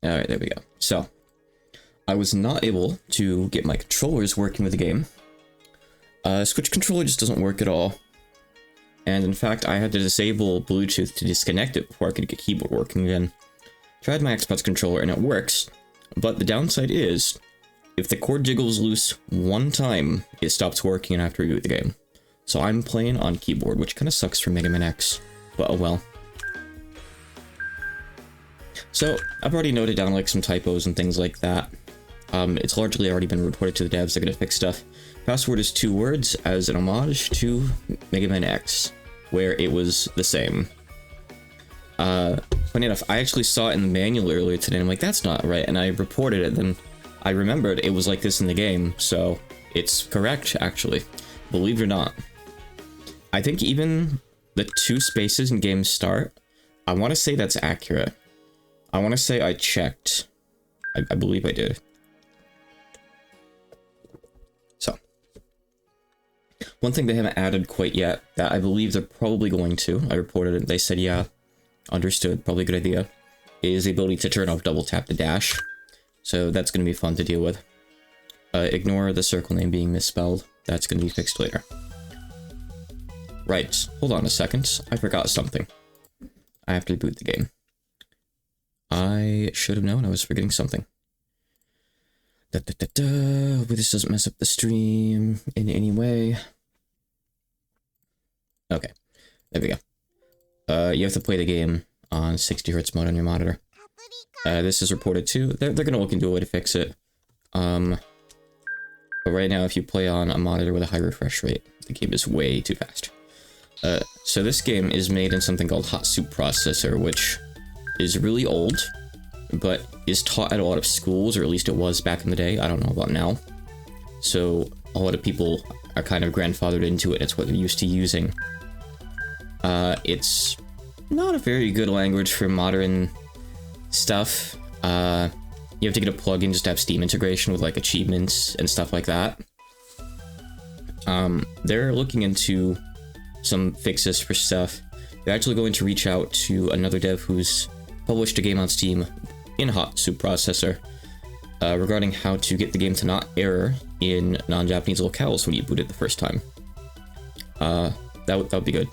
Alright, there we go. So, I was not able to get my controllers working with the game. Switch controller just doesn't work at all. And in fact, I had to disable Bluetooth to disconnect it before I could get keyboard working again. Tried my Xbox controller and it works, but the downside is, if the cord jiggles loose one time, it stops working and I have to reboot the game. So I'm playing on keyboard, which kind of sucks for Mega Man X, but oh well. So, I've already noted down like some typos and things like that. It's largely already been reported to the devs, they're gonna fix stuff. Password is 2 words as an homage to Mega Man X, where it was the same. Funny enough, I actually saw it in the manual earlier today, and I'm like, that's not right, and I reported it, then I remembered it was like this in the game, so it's correct, actually. Believe it or not. I think even the 2 spaces in game start, I want to say that's accurate. I want to say I checked. I believe I did. So. One thing they haven't added quite yet, that I believe they're probably going to, I reported it, they said, yeah, understood, probably a good idea, is the ability to turn off double tap to dash. So that's going to be fun to deal with. Ignore the circle name being misspelled. That's going to be fixed later. Right, hold on a second. I forgot something. I have to reboot the game. I should have known I was forgetting something. Hopefully this doesn't mess up the stream in any way. Okay, there we go. You have to play the game on 60 Hz mode on your monitor. This is reported too. They're gonna look into a way to fix it. But right now, if you play on a monitor with a high refresh rate, the game is way too fast. So this game is made in something called Hot Soup Processor, which is really old, but is taught at a lot of schools, or at least it was back in the day. I don't know about now. So a lot of people are kind of grandfathered into it. It's what they're used to using. It's not a very good language for modern stuff. You have to get a plugin just to have Steam integration with like achievements and stuff like that. They're looking into some fixes for stuff. They're actually going to reach out to another dev who's published a game on Steam in Hot Soup Processor regarding how to get the game to not error in non-Japanese locales when you boot it the first time. That would be good.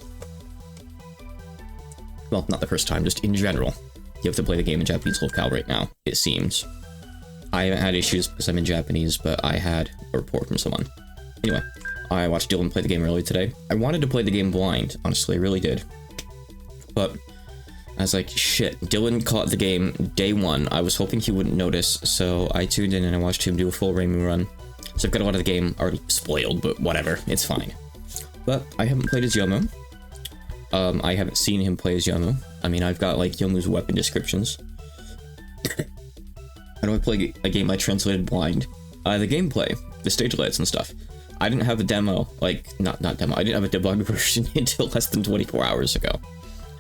Well, not the first time, just in general. You have to play the game in Japanese locale right now, it seems. I haven't had issues because I'm in Japanese, but I had a report from someone. Anyway, I watched Dylan play the game earlier today. I wanted to play the game blind, honestly, I really did. But I was like, shit, Dylan caught the game day 1. I was hoping he wouldn't notice, so I tuned in and I watched him do a full Reimu run. So I've got a lot of the game already spoiled, but whatever, it's fine. But I haven't played as Yomu. I haven't seen him play as Yomu. I mean, I've got, like, Yomu's weapon descriptions. How do I play a game I translated blind? The gameplay, the stage lights and stuff. I didn't have a demo, like, not demo, I didn't have a debug version until less than 24 hours ago.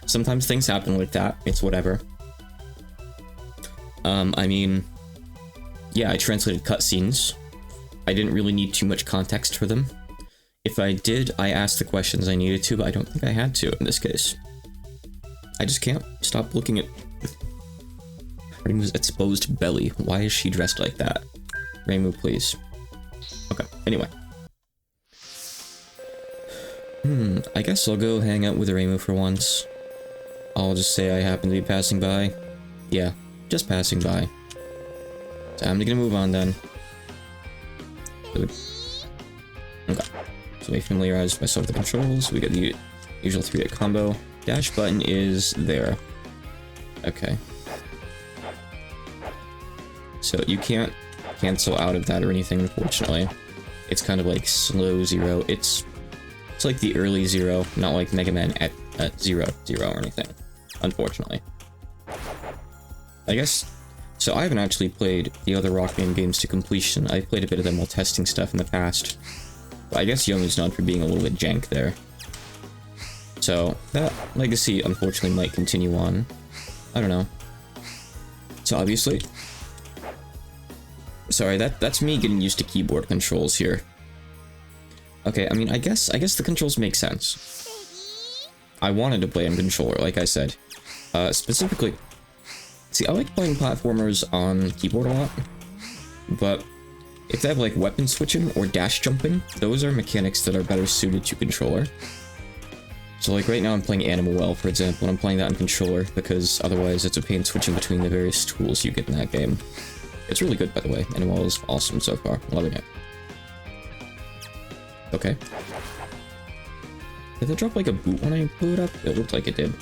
Sometimes things happen like that, it's whatever. I mean, yeah, I translated cutscenes. I didn't really need too much context for them. If I did, I asked the questions I needed to, but I don't think I had to in this case. I just can't stop looking at Reimu's exposed belly. Why is she dressed like that? Reimu, please. Okay, anyway. I guess I'll go hang out with Reimu for once. I'll just say I happen to be passing by. Yeah, just passing by. Time to get a move on then. Good. Okay. So I familiarized myself with the controls. We got the usual 3-hit combo. Dash button is there. Okay. So you can't cancel out of that or anything, unfortunately. It's kind of like slow 0. It's like the early 0, not like Mega Man at 0 or anything, unfortunately. I guess, so I havenent actually played the other Rock Band games to completion. I've played a bit of them while testing stuff in the past. But I guess Yomu's known for being a little bit jank there. So, that legacy unfortunately might continue on. I don't know. So obviously... Sorry, that's me getting used to keyboard controls here. Okay, I mean, I guess the controls make sense. I wanted to play on controller, like I said. Specifically... See, I like playing platformers on keyboard a lot, but if they have like weapon switching or dash jumping, those are mechanics that are better suited to controller. So like right now I'm playing Animal Well, for example, and I'm playing that on controller because otherwise it's a pain switching between the various tools you get in that game. It's really good, by the way. Animal Well is awesome so far. Loving it. Okay. Did that drop like a boot when I blew it up? It looked like it did.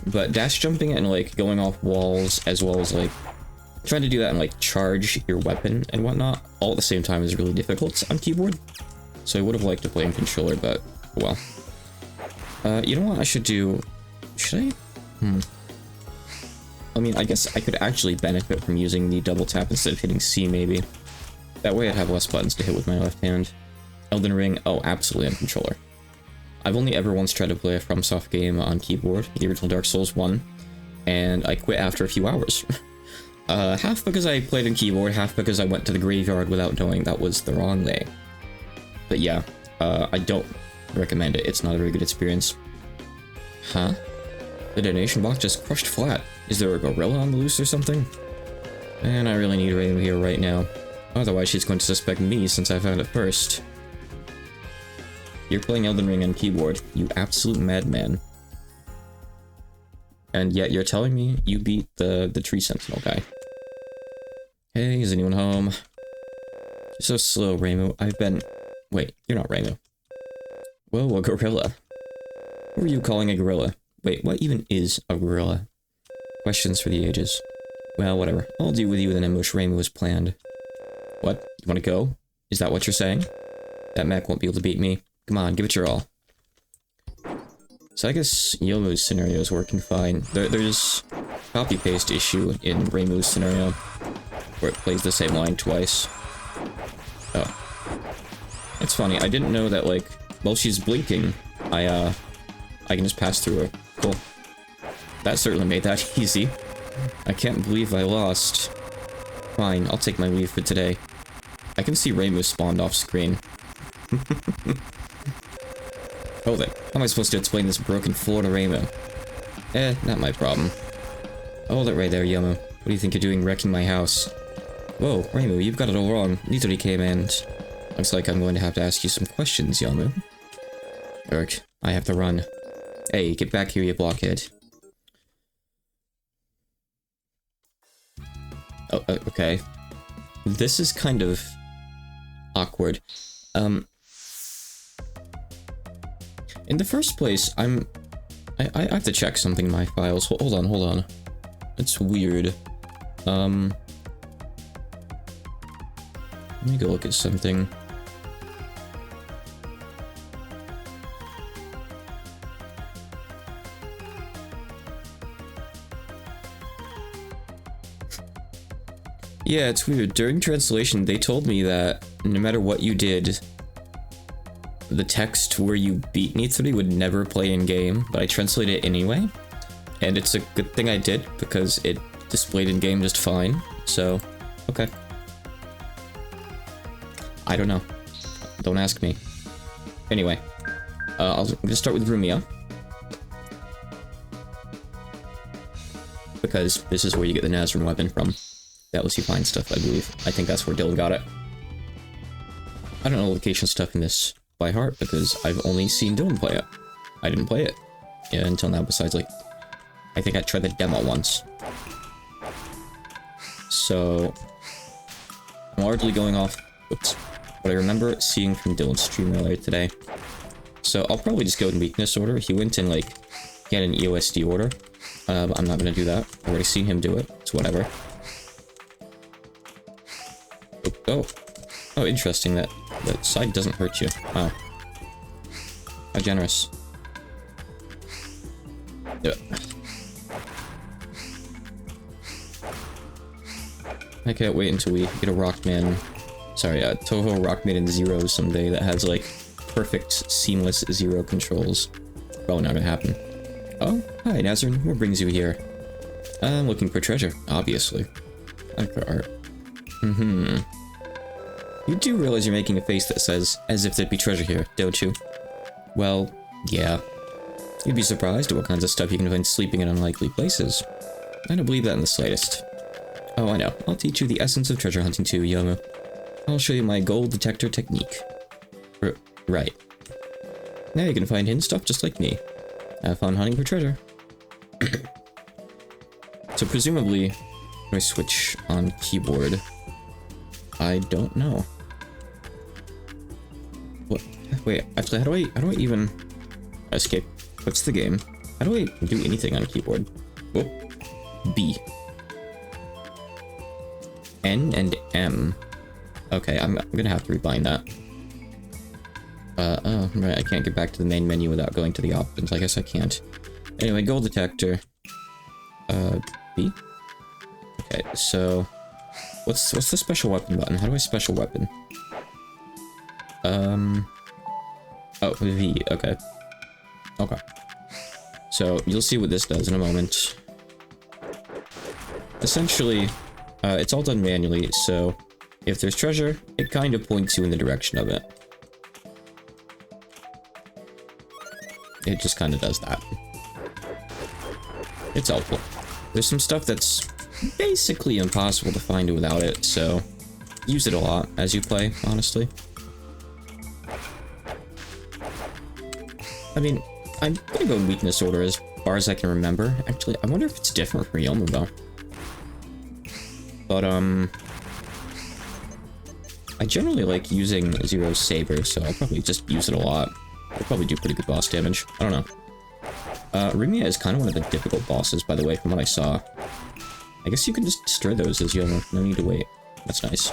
But dash jumping and like going off walls, as well as like trying to do that and like charge your weapon and whatnot all at the same time is really difficult on keyboard. So I would have liked to play on controller, but well. You know what I should do? Should I? I mean, I guess I could actually benefit from using the double tap instead of hitting C, maybe. That way I'd have less buttons to hit with my left hand. Elden Ring, oh, absolutely on controller. I've only ever once tried to play a FromSoft game on keyboard, the original Dark Souls 1, and I quit after a few hours. Half because I played on keyboard, half because I went to the graveyard without knowing that was the wrong way. But yeah, I don't recommend it. It's not a very good experience. Huh? The donation box just crushed flat. Is there a gorilla on the loose or something? Man, I really need Rainbow here right now. Otherwise she's going to suspect me since I found it first. You're playing Elden Ring on keyboard, you absolute madman. And yet you're telling me you beat the tree sentinel guy. Hey, is anyone home? You're so slow, Rainbow. Wait, you're not Rainbow. Whoa, a gorilla. Who are you calling a gorilla? Wait, what even is a gorilla? Questions for the ages. Well, whatever. I'll deal with you with an ambush Rainbow has planned. What? You wanna go? Is that what you're saying? That mech won't be able to beat me. Come on, give it your all. So I guess Yomu's scenario is working fine. There's copy-paste issue in Rainbow's scenario, where it plays the same line twice. Oh. It's funny, I didn't know that, like, while she's blinking, I can just pass through her. Cool. That certainly made that easy. I can't believe I lost. Fine, I'll take my leave for today. I can see Rainbow spawned off screen. Hold it. How am I supposed to explain this broken floor to Rainbow? Not my problem. Hold it right there, Yomu. What do you think you're doing wrecking my house? Whoa, Rainbow, you've got it all wrong. Neither he came and... Looks like I'm going to have to ask you some questions, Yomu. Erk, I have to run. Hey, get back here, you blockhead. Oh, okay. This is kind of... awkward. In the first place, I have to check something in my files. Hold on. It's weird. Let me go look at something. Yeah, it's weird. During translation, they told me that no matter what you did, the text where you beat Nithri would never play in-game, but I translated it anyway. And it's a good thing I did, because it displayed in-game just fine, so, okay. I don't know. Don't ask me. Anyway, I'm gonna start with Rumia. Because this is where you get the Nazarene weapon from. That lets you find stuff, I believe. I think that's where Dylan got it. I don't know location stuff in this by heart, because I've only seen Dylan play it. I didn't play it until now, besides, like, I think I tried the demo once. So, I'm largely going off, what I remember seeing from Dylan's stream earlier today. So, I'll probably just go in weakness order. He went in, like, he had an EOSD order. I'm not gonna do that. I've already seen him do it. It's whatever. Oh, interesting, that side doesn't hurt you. Wow. How generous. Yeah. I can't wait until we get a Rockman... Sorry, Touhou Rockman 0 someday that has, like, perfect, seamless zero controls. Probably not gonna happen. Oh, hi, Nazarene. What brings you here? I'm looking for treasure, obviously. I for art. You do realize you're making a face that says, as if there'd be treasure here, don't you? Well, yeah. You'd be surprised at what kinds of stuff you can find sleeping in unlikely places. I don't believe that in the slightest. Oh, I know. I'll teach you the essence of treasure hunting too, Yomu. I'll show you my gold detector technique. Right. Now you can find hidden stuff just like me. Have fun hunting for treasure. So presumably, when I switch on keyboard, I don't know. What? Wait, actually, how do I even escape? What's the game? How do I do anything on a keyboard? Whoop. B. N and M. Okay, I'm gonna have to rebind that. Oh, right, I can't get back to the main menu without going to the options. I guess I can't. Anyway, gold detector. B? Okay, so... What's the special weapon button? How do I special weapon? Oh, V, okay. Okay. So, you'll see what this does in a moment. Essentially, it's all done manually, so... If there's treasure, it kind of points you in the direction of it. It just kind of does that. It's helpful. There's some stuff that's basically impossible to find without it, so use it a lot as you play, honestly. I mean, I'm gonna go in weakness order as far as I can remember. Actually, I wonder if it's different for Yomu though. But, I generally like using Zero's Saber, so I'll probably just use it a lot. It'll probably do pretty good boss damage. I don't know. Rumia is kind of one of the difficult bosses, by the way, from what I saw. I guess you can just destroy those as Yomu. No need to wait. That's nice.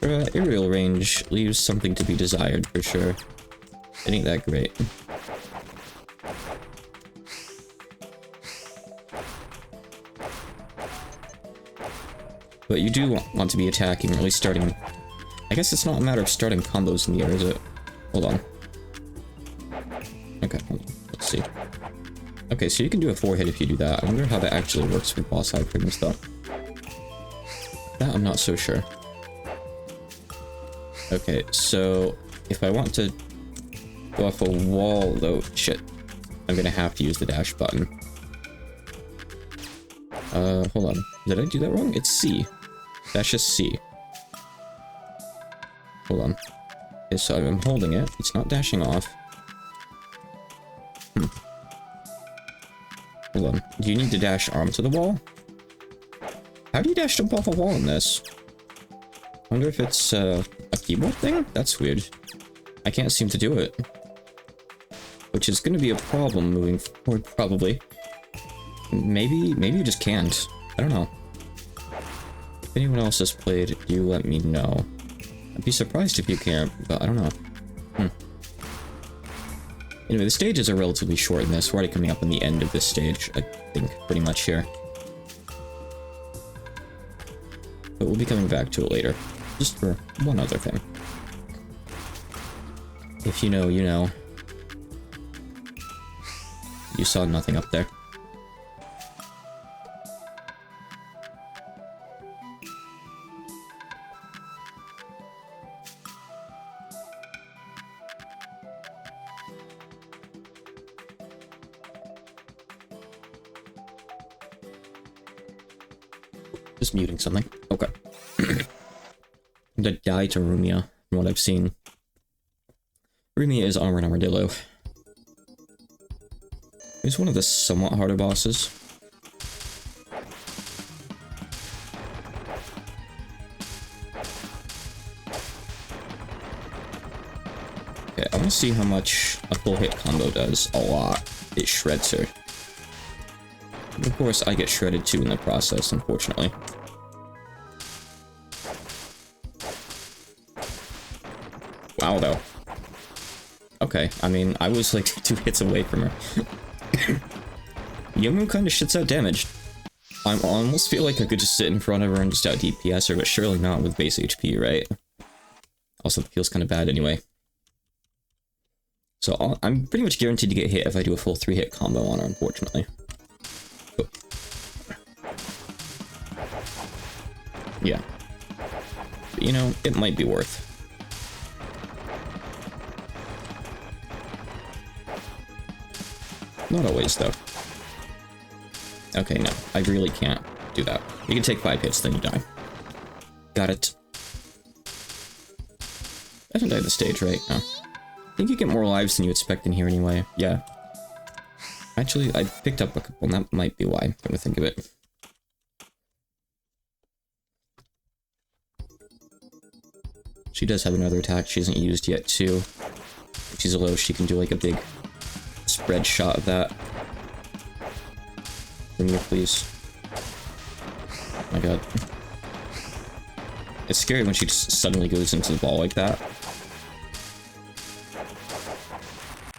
Aerial range leaves something to be desired, for sure. It ain't that great. But you do want to be attacking, or at least starting... I guess it's not a matter of starting combos in the air, is it? Hold on. Okay, hold on. Let's see. Okay, so you can do a 4-hit if you do that. I wonder how that actually works with boss Iframes, though. That I'm not so sure. Okay, so... If I want to go off a wall, though... Shit. I'm gonna have to use the dash button. Hold on. Did I do that wrong? It's C. That's just C. Hold on. Okay, so I'm holding it. It's not dashing off. Hold on. Do you need to dash arm to the wall? How do you dash jump off a wall in this? I wonder if it's a keyboard thing? That's weird. I can't seem to do it. Which is going to be a problem moving forward, probably. Maybe you just can't. I don't know. If anyone else has played, you let me know. I'd be surprised if you can't, but I don't know. Anyway, the stages are relatively short in this. We're already coming up on the end of this stage, I think, pretty much here. But we'll be coming back to it later. Just for one other thing. If you know, you know. You saw nothing up there. Just muting something. Okay. The die to Rumia, from what I've seen. Rumia is Armored Armadillo. He's one of the somewhat harder bosses. Okay, I want to see how much a full hit combo does. A lot. It shreds her. Of course, I get shredded too in the process, unfortunately. Wow, though. Okay, I mean, I was like 2 hits away from her. Yomu kind of shits out damage. I almost feel like I could just sit in front of her and just out DPS her, but surely not with base HP, right? Also, it feels kind of bad anyway. So I'm pretty much guaranteed to get hit if I do a full 3-hit combo on her, unfortunately. Yeah. But, you know, it might be worth. Not always, though. Okay, no. I really can't do that. You can take 5 hits, then you die. Got it. I haven't died the stage, right? No. I think you get more lives than you expect in here anyway. Yeah. Actually, I picked up a couple, and that might be why, come to think of it. She does have another attack she hasn't used yet, too. If she's low, she can do, like, a big spread shot of that. Bring me, please. Oh my god. It's scary when she just suddenly goes into the ball like that.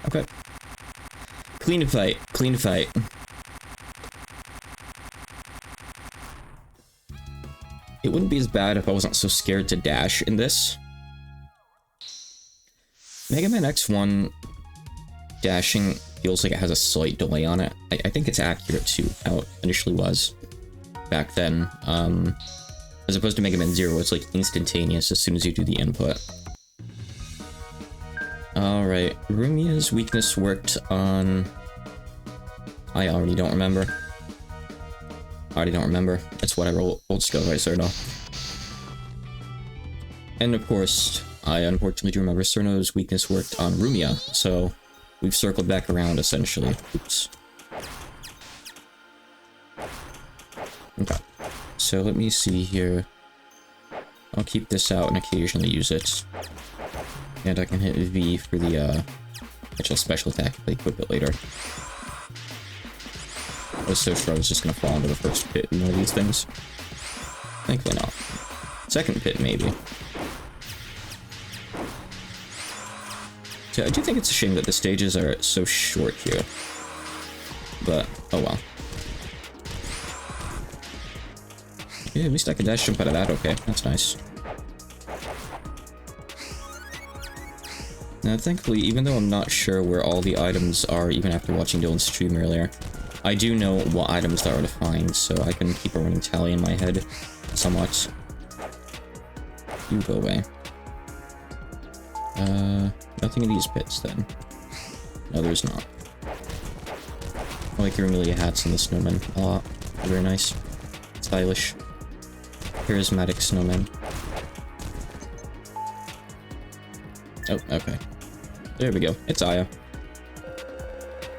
Okay. Clean fight. Clean fight. It wouldn't be as bad if I wasn't so scared to dash in this. Mega Man X1 dashing feels like it has a slight delay on it. I think it's accurate to how it initially was back then. As opposed to Mega Man Zero, it's like instantaneous as soon as you do the input. Alright, Rumia's weakness worked on... I already don't remember. It's whatever, old skill, right, Cerno? And of course, I unfortunately do remember Cerno's weakness worked on Rumia, so we've circled back around, essentially. Oops. Okay, so let me see here. I'll keep this out and occasionally use it. And I can hit V for the, actual special attack if I equip it later. I was so sure I was just gonna fall into the first pit in one of these things. Thankfully not. Second pit, maybe. So I do think it's a shame that the stages are so short here. But, oh well. Yeah, at least I can dash jump out of that, okay. That's nice. Now, thankfully, even though I'm not sure where all the items are, even after watching Dylan's stream earlier, I do know what items there are to find, so I can keep a running tally in my head, somewhat. You go away. Nothing in these pits, then. No, there's not. I like your Amelia hats and the snowmen a lot. They're very nice. Stylish. Charismatic snowmen. Oh, okay. There we go. It's Aya.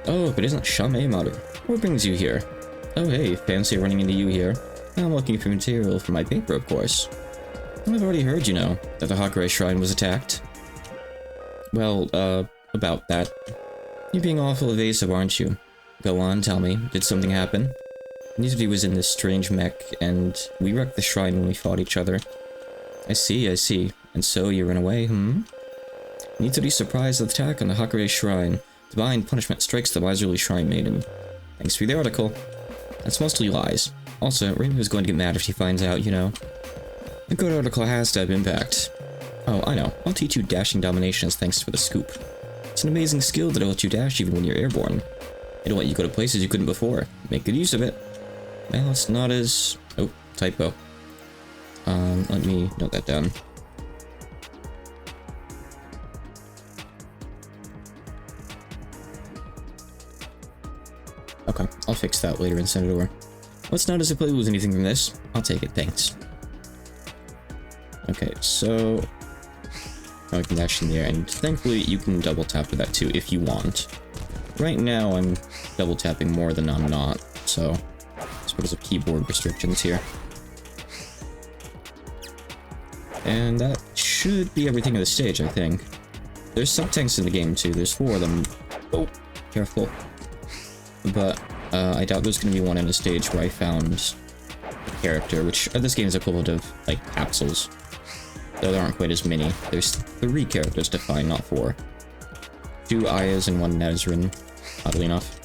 Oh, but isn't Shame Maru? What brings you here? Oh, hey, fancy running into you here. I'm looking for material for my paper, of course. I've already heard, you know, that the Hakure Shrine was attacked. Well, about that. You're being awful evasive, aren't you? Go on, tell me. Did something happen? Nizuri was in this strange mech, and we wrecked the shrine when we fought each other. I see. And so you ran away, Nizuri's surprised at the attack on the Hakure Shrine. Divine punishment strikes the miserly shrine maiden. Thanks for the article. That's mostly lies. Also, Rainbow's going to get mad if she finds out, you know. A good article has to have impact. Oh, I know. I'll teach you dashing domination as thanks for the scoop. It's an amazing skill that'll let you dash even when you're airborne. It'll let you go to places you couldn't before. Make good use of it. Well, it's not as... Oh, typo. Let me note that down. Okay, I'll fix that later and send it over. Well, it's not as if I lose anything from this. I'll take it, thanks. Okay, so... I can dash in there, and thankfully you can double tap with that too, if you want. Right now, I'm double tapping more than I'm not, so... It's because of keyboard restrictions here. And that should be everything on the stage, I think. There's sub-tanks in the game too, there's 4 of them. Oh, careful. But, I doubt there's gonna be one in the stage where I found a character, which this game is equivalent of, like, capsules. Though there aren't quite as many. There's 3 characters to find, not 4. 2 Ayas and 1 Nezrin, oddly enough.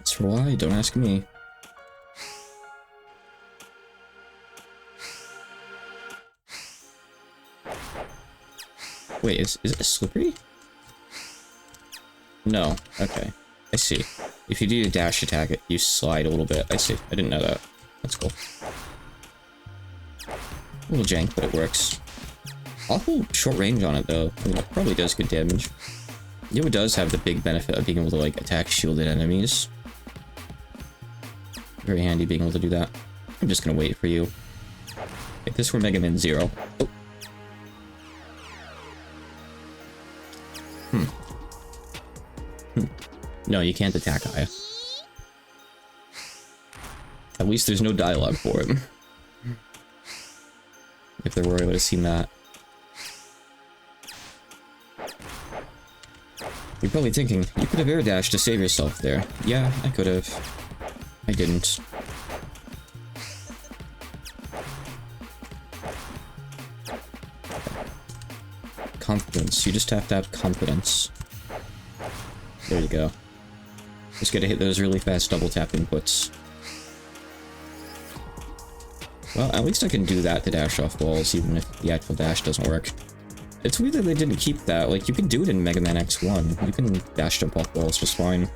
As for why, don't ask me. Wait, is it slippery? No, okay. I see. If you do a dash attack, you slide a little bit. I see. I didn't know that. That's cool. A little jank, but it works. Awful short range on it, though. I mean, it probably does good damage. Yo does have the big benefit of being able to, like, attack shielded enemies. Very handy being able to do that. I'm just gonna wait for you. If this were Mega Man Zero... Oh. No, you can't attack Aya. At least there's no dialogue for it. If there were, I would have seen that. You're probably thinking, you could have air dashed to save yourself there. Yeah, I could have. I didn't. Confidence. You just have to have confidence. There you go. Just gotta hit those really fast double tap inputs. Well, at least I can do that to dash off walls, even if the actual dash doesn't work. It's weird that they didn't keep that. Like, you can do it in Mega Man X1. You can dash jump off walls just fine.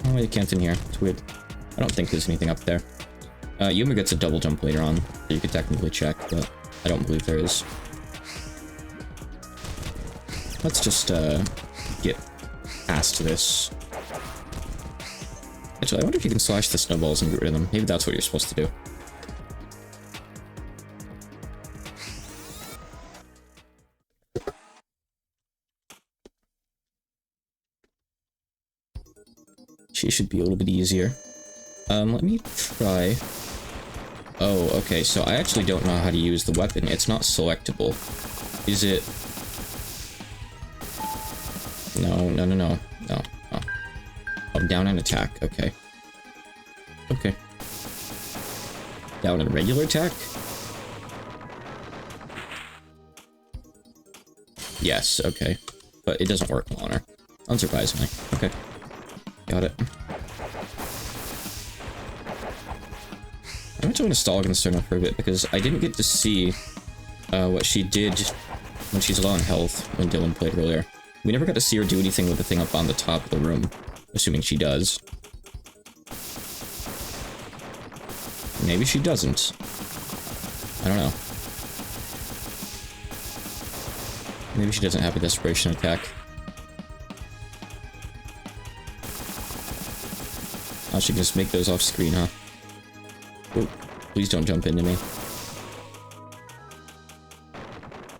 Oh, you can't in here. It's weird. I don't think there's anything up there. Yuma gets a double jump later on, so you could technically check, but I don't believe there is. Let's just, get past this. Actually, I wonder if you can slash the snowballs and get rid of them. Maybe that's what you're supposed to do. She should be a little bit easier. Let me try... Oh, okay, so I actually don't know how to use the weapon. It's not selectable. Is it... No. No. Oh, down and attack. Okay. Okay. Down and regular attack? Yes, okay. But it doesn't work on her. Unsurprisingly. Okay. Got it. I'm actually gonna stall against her for a bit, because I didn't get to see what she did when she's low on health when Dylan played earlier. We never got to see her do anything with the thing up on the top of the room, assuming she does. Maybe she doesn't. I don't know. Maybe she doesn't have a desperation attack. I should just make those off screen, huh? Oh, please don't jump into me.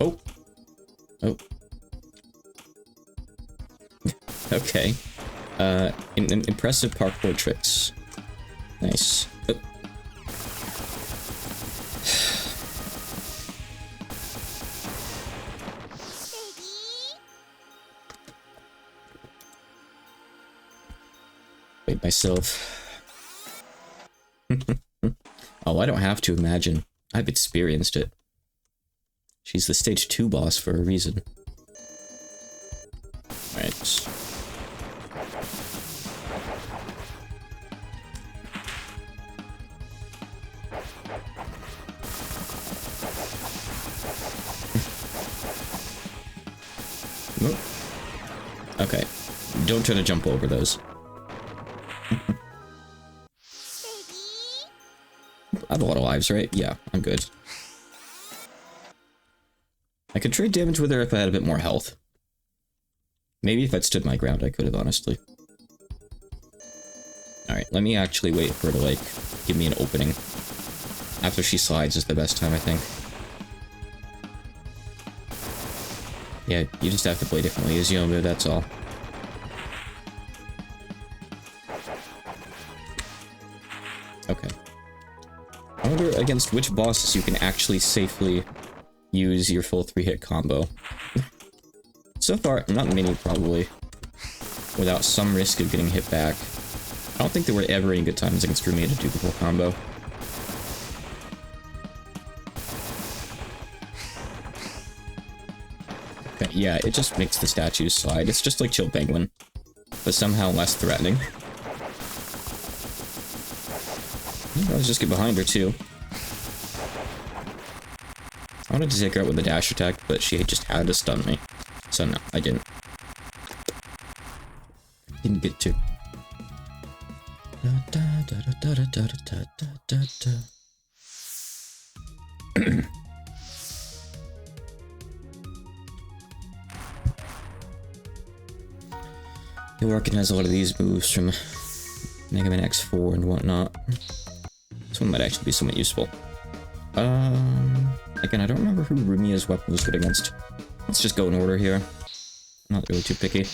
Oh. Oh. Okay. Impressive parkour tricks. Nice. Oh. Wait, myself. Oh, I don't have to imagine. I've experienced it. She's the stage 2 boss for a reason. Alright. Okay. Don't try to jump over those. I have a lot of lives, right? Yeah, I'm good. I could trade damage with her if I had a bit more health. Maybe if I'd stood my ground, I could have, honestly. Alright, let me actually wait for her to, like, give me an opening. After she slides is the best time, I think. Yeah, you just have to play differently as Yomu, that's all. Okay. I wonder against which bosses you can actually safely use your full 3-hit combo. So far, not many, probably. Without some risk of getting hit back. I don't think there were ever any good times against Rumi to do the full combo. Okay, yeah, it just makes the statues slide. It's just like Chill Penguin, but somehow less threatening. Let's just get behind her, too. I wanted to take her out with a dash attack, but she just had to stun me. So no, I didn't. Didn't get to. He has a lot of these moves from Mega Man X4 and whatnot. This one might actually be somewhat useful. Again, I don't remember who Rumia's weapon was good against. Let's just go in order here. I'm not really too picky.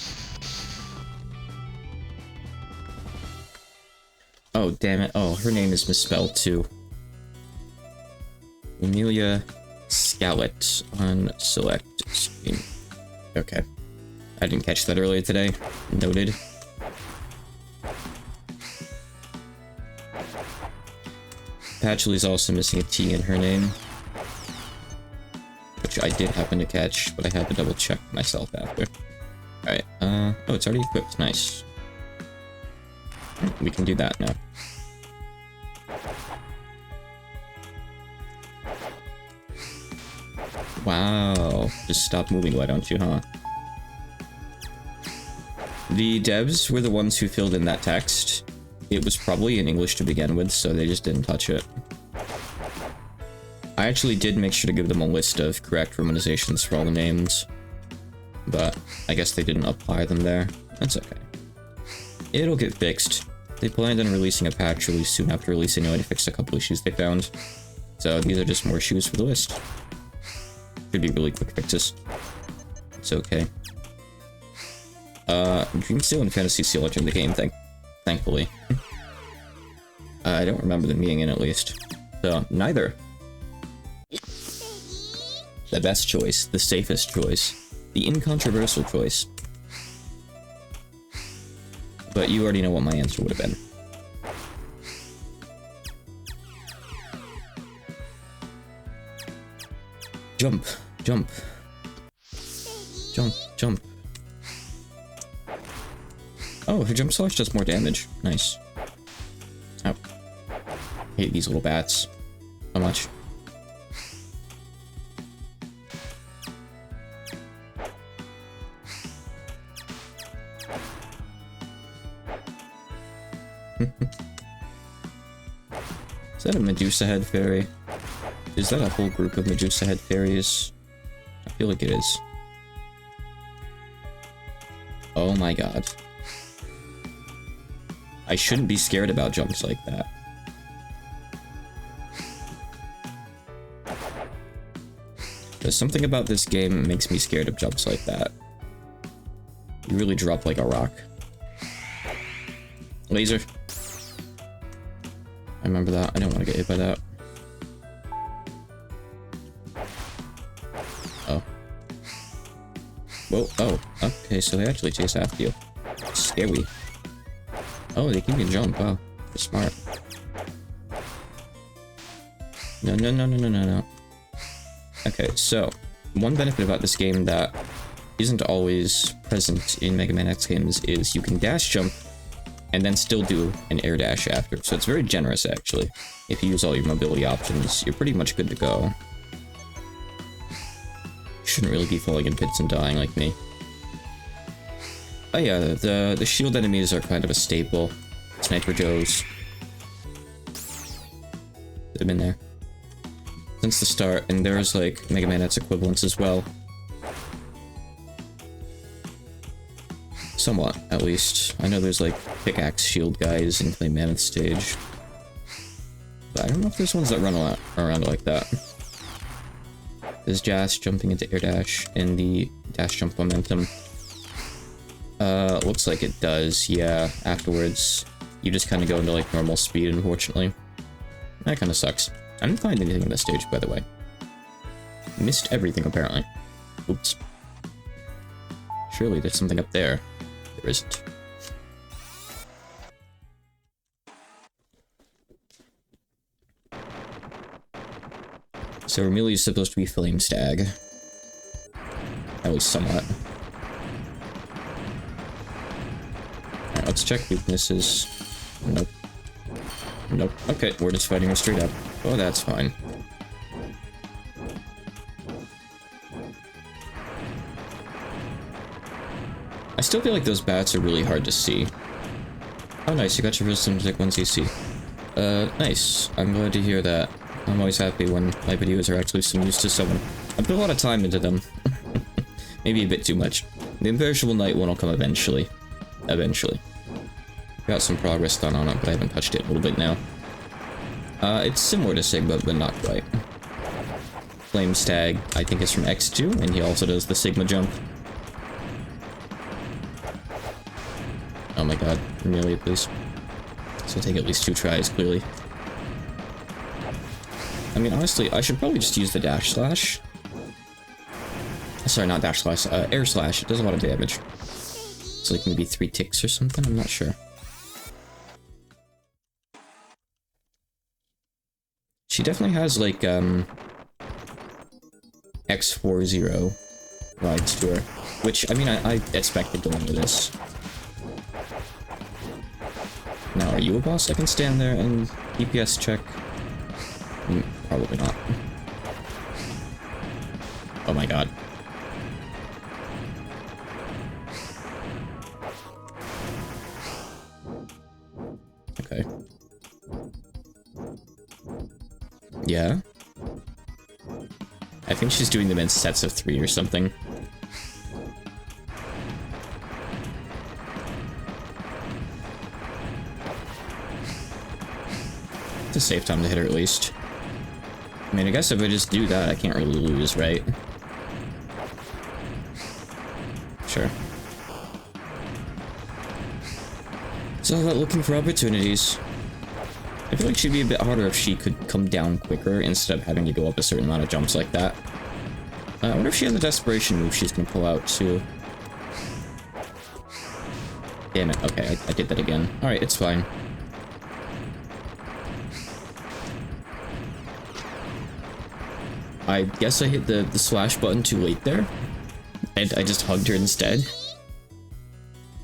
Oh, damn it. Oh, her name is misspelled too. Amelia Scowlett on select screen. Okay. I didn't catch that earlier today. Noted. Patchley's also missing a T in her name. Which I did happen to catch, but I had to double check myself after. Alright, oh, it's already equipped. Nice. We can do that now. Wow. Just stop moving, why don't you, huh? The devs were the ones who filled in that text. It was probably in English to begin with, so they just didn't touch it. I actually did make sure to give them a list of correct romanizations for all the names, but I guess they didn't apply them there. That's okay. It'll get fixed. They planned on releasing a patch release soon after releasing it to fix a couple issues they found. So these are just more issues for the list. Should be really quick fixes. It's okay. Dream Seal and Fantasy Seal are in the game, thankfully. I don't remember them being in at least. So, neither. The best choice, the safest choice, the incontroversial choice. But you already know what my answer would have been. Jump, jump. Jump, jump. Oh, her jump slash does more damage. Nice. Oh. Hate these little bats. So much. Is that a Medusa head fairy? Is that a whole group of Medusa head fairies? I feel like it is. Oh my god. I shouldn't be scared about jumps like that. There's something about this game that makes me scared of jumps like that. You really drop like a rock. Laser. I remember that. I don't want to get hit by that. Oh. Whoa, oh. Okay, so they actually chase after you. Scary. Oh, they can jump. Wow. They're smart. No, no, no, no, no, no, no. Okay, so one benefit about this game that isn't always present in Mega Man X games is you can dash jump and then still do an air dash after. So it's very generous, actually. If you use all your mobility options, you're pretty much good to go. You shouldn't really be falling in pits and dying like me. Oh yeah, the shield enemies are kind of a staple. Sniper Joes. They've been there since the start, and there's like Mega Man X equivalents as well. Somewhat, at least. I know there's like pickaxe shield guys in Play Mammoth stage. But I don't know if there's ones that run around like that. There's Jas jumping into air dash and the dash jump momentum. Looks like it does, yeah. Afterwards, you just kind of go into like normal speed, unfortunately. That kind of sucks. I didn't find anything in this stage, by the way. Missed everything, apparently. Oops. Surely there's something up there. There isn't. So Remelia's supposed to be Flame Stag. At least somewhat. Alright, let's check weaknesses. Nope. Nope. Okay, we're just fighting her straight up. Oh, that's fine. I still feel like those bats are really hard to see. Oh, nice, you got your first Music 1cc. Nice. I'm glad to hear that. I'm always happy when my videos are actually some use to someone. I put a lot of time into them. Maybe a bit too much. The Imperishable Night one will come eventually. eventually. Got some progress done on it, but I haven't touched it a little bit now. It's similar to Sigma, but not quite. Flame Stag, I think, is from X2, and he also does the Sigma jump. Oh my god, Amelia, please. This will take at least 2 tries, clearly. I mean, honestly, I should probably just use the dash slash. Sorry, not dash slash, air slash. It does a lot of damage. It's like maybe 3 ticks or something, I'm not sure. She definitely has, like, X40 rides to her. Which, I mean, I expected going with this. Now, are you a boss I can stand there and DPS check? Probably not. Oh my god. Okay. Yeah? I think she's doing them in sets of 3 or something. It's a safe time to hit her at least. I mean, I guess if I just do that, I can't really lose, right? Sure. It's all about looking for opportunities. I feel like she'd be a bit harder if she could come down quicker instead of having to go up a certain amount of jumps like that. I wonder if she has a desperation move she's gonna pull out too. Damn it, okay, I did that again. Alright, it's fine. I guess I hit the slash button too late there, and I just hugged her instead.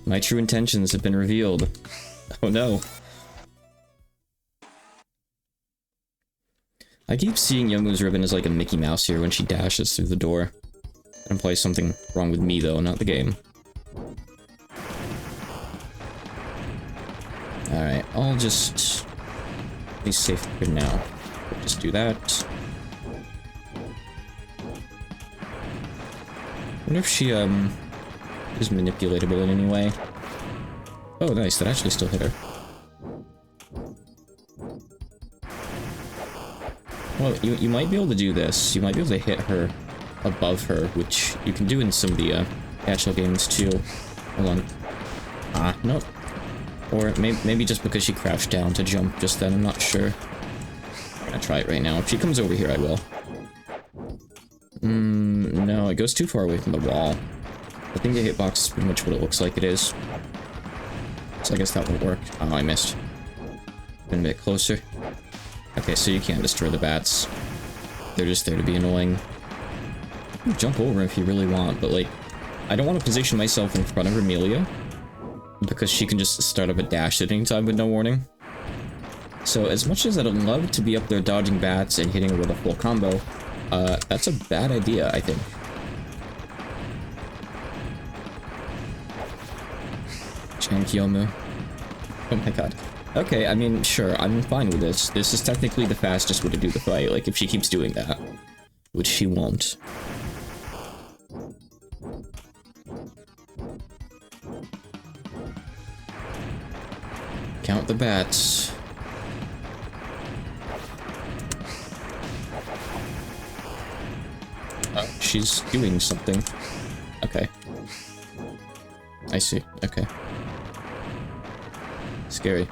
My true intentions have been revealed. Oh no. I keep seeing Youngwoo's ribbon as like a Mickey Mouse here when she dashes through the door. That implies something wrong with me though, not the game. Alright, I'll just be safe for now. Just do that. I wonder if she, is manipulatable in any way. Oh, nice, that actually still hit her. Well, you might be able to do this. You might be able to hit her above her, which you can do in some of the, actual games too. Hold on. Ah, nope. Or maybe just because she crouched down to jump just then, I'm not sure. I'm gonna try it right now. If she comes over here, I will. No, it goes too far away from the wall. I think the hitbox is pretty much what it looks like it is. So I guess that won't work. Oh, I missed. Been a bit closer. Okay, so you can't destroy the bats. They're just there to be annoying. You can jump over if you really want, but like, I don't want to position myself in front of Amelia, because she can just start up a dash at any time with no warning. So as much as I'd love to be up there dodging bats and hitting her with a full combo, that's a bad idea, I think. Chankyomu. Oh my god. Okay, I mean, sure, I'm fine with this. This is technically the fastest way to do the fight, like, if she keeps doing that. Which she won't. Count the bats. Oh, she's doing something. Okay. I see, okay. Scary.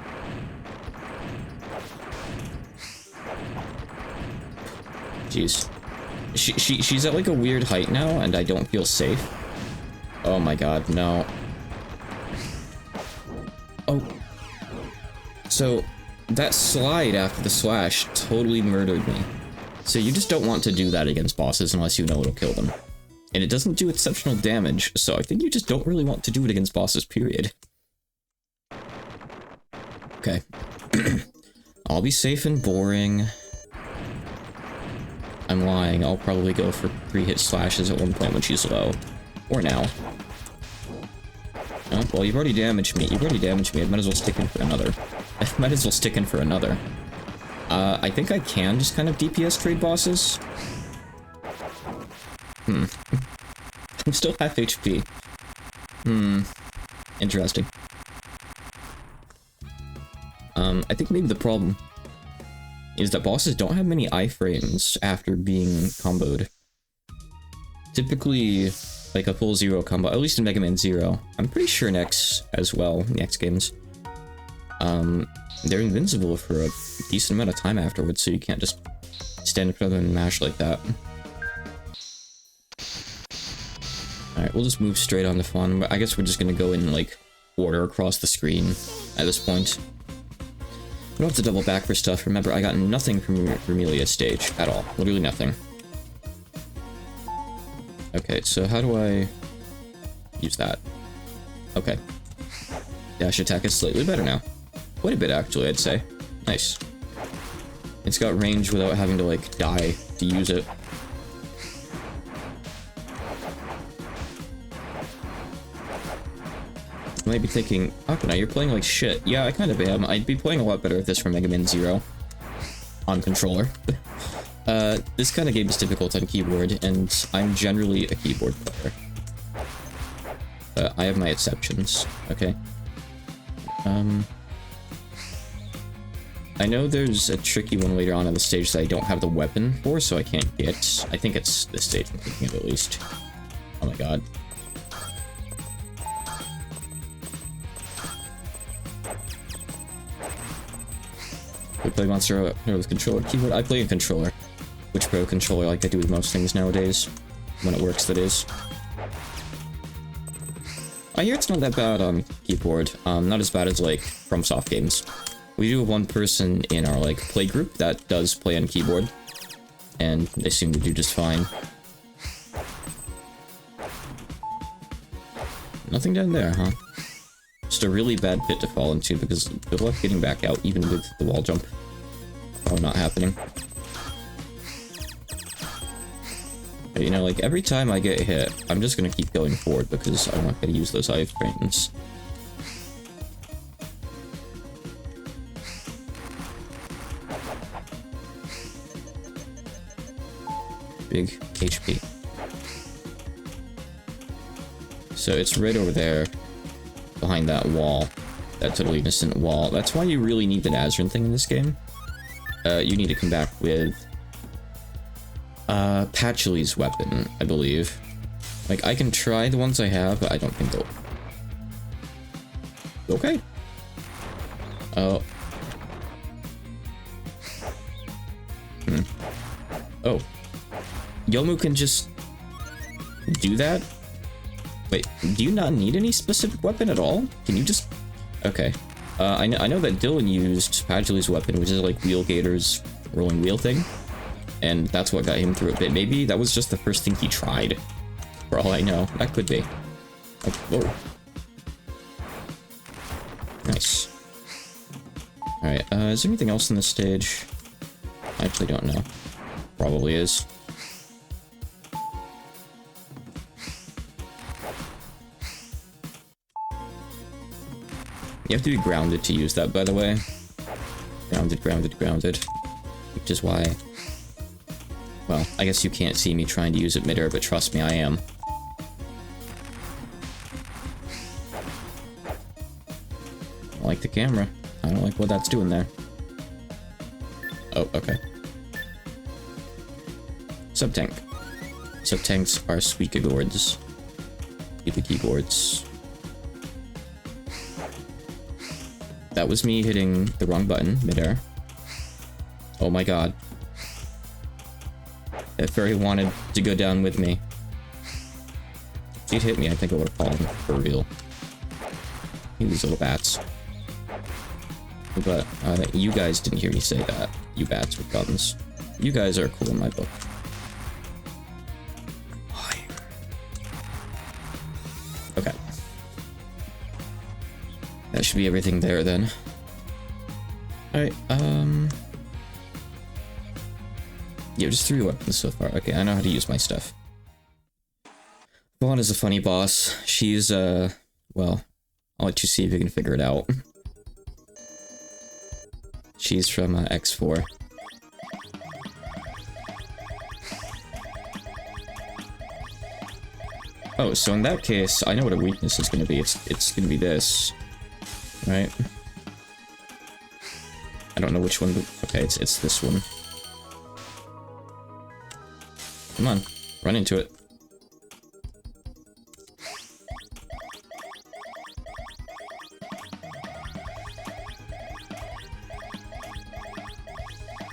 Jeez. She's at like a weird height now, and I don't feel safe. Oh my god, no. Oh. So, that slide after the slash totally murdered me. So you just don't want to do that against bosses unless you know it'll kill them. And it doesn't do exceptional damage, so I think you just don't really want to do it against bosses, period. Okay. I'll be safe and boring. I'm lying, I'll probably go for 3-hit slashes at one point when she's low. Or now. Oh, well, you've already damaged me. You've already damaged me. I might as well stick in for another. I think I can just kind of DPS trade bosses. I'm still half HP. Interesting. I think maybe the problem is that bosses don't have many iframes after being comboed. Typically, like a full zero combo, at least in Mega Man Zero. I'm pretty sure in X as well, in the X games. They're invincible for a decent amount of time afterwards, so you can't just stand in front of them and mash like that. Alright, we'll just move straight on to fun, but I guess we're just gonna go in, like, order across the screen at this point. We don't have to double back for stuff. Remember, I got nothing from Remelia's stage at all. Literally nothing. Okay, so how do I use that? Okay. Dash attack is slightly better now. Quite a bit, actually, I'd say. Nice. It's got range without having to, like, die to use it. You might be thinking, Akana, you're playing like shit. Yeah, I kind of am. I'd be playing a lot better if this were Mega Man Zero on controller. This kind of game is difficult on keyboard, and I'm generally a keyboard player. I have my exceptions, okay? I know there's a tricky one later on in the stage that I don't have the weapon for, so I can't get. I think it's this stage I'm thinking of at least. Oh my god. We play Monster Hunter with controller keyboard. I play in controller. Which pro controller, like I do with most things nowadays. When it works, that is. I hear it's not that bad on keyboard. Not as bad as, like, FromSoft games. We do have one person in our, like, play group that does play on keyboard. And they seem to do just fine. Nothing down there, huh? Just a really bad pit to fall into, because good luck getting back out, even with the wall jump. Probably not happening. But, you know, like, every time I get hit, I'm just gonna keep going forward, because I'm not gonna use those iframes. Big HP. So it's right over there, behind that wall. That totally innocent wall. That's why you really need the Nazarene thing in this game. You need to come back with Patchley's weapon, I believe. Like, I can try the ones I have, but I don't think they'll... Okay. Oh. Oh. Yomu can just do that? Wait, do you not need any specific weapon at all? Can you just... Okay. I know that Dylan used Patchley's weapon, which is like Wheelgator's rolling wheel thing. And that's what got him through a bit. Maybe that was just the first thing he tried. For all I know. That could be. Like, whoa. Nice. Alright, is there anything else in this stage? I actually don't know. Probably is. You have to be grounded to use that, by the way. Grounded, grounded, grounded. Which is why... Well, I guess you can't see me trying to use it midair, but trust me, I am. I don't like the camera. I don't like what that's doing there. Oh, okay. Sub-tank. Sub-tanks are squeaky gourds. Squeaky gourds. That was me hitting the wrong button midair. Oh my god. That fairy wanted to go down with me. If he'd hit me, I think I would have fallen for real. These little bats. But you guys didn't hear me say that. You bats with guns. You guys are cool in my book. Why? Okay. That should be everything there then. Alright, yeah, just 3 weapons so far. Okay, I know how to use my stuff. Vaughn is a funny boss. She's, well, I'll let you see if you can figure it out. She's from, X4. Oh, so in that case, I know what a weakness is gonna be. It's gonna be this. Right? don't know which one. Okay, it's this one. Come on, run into it.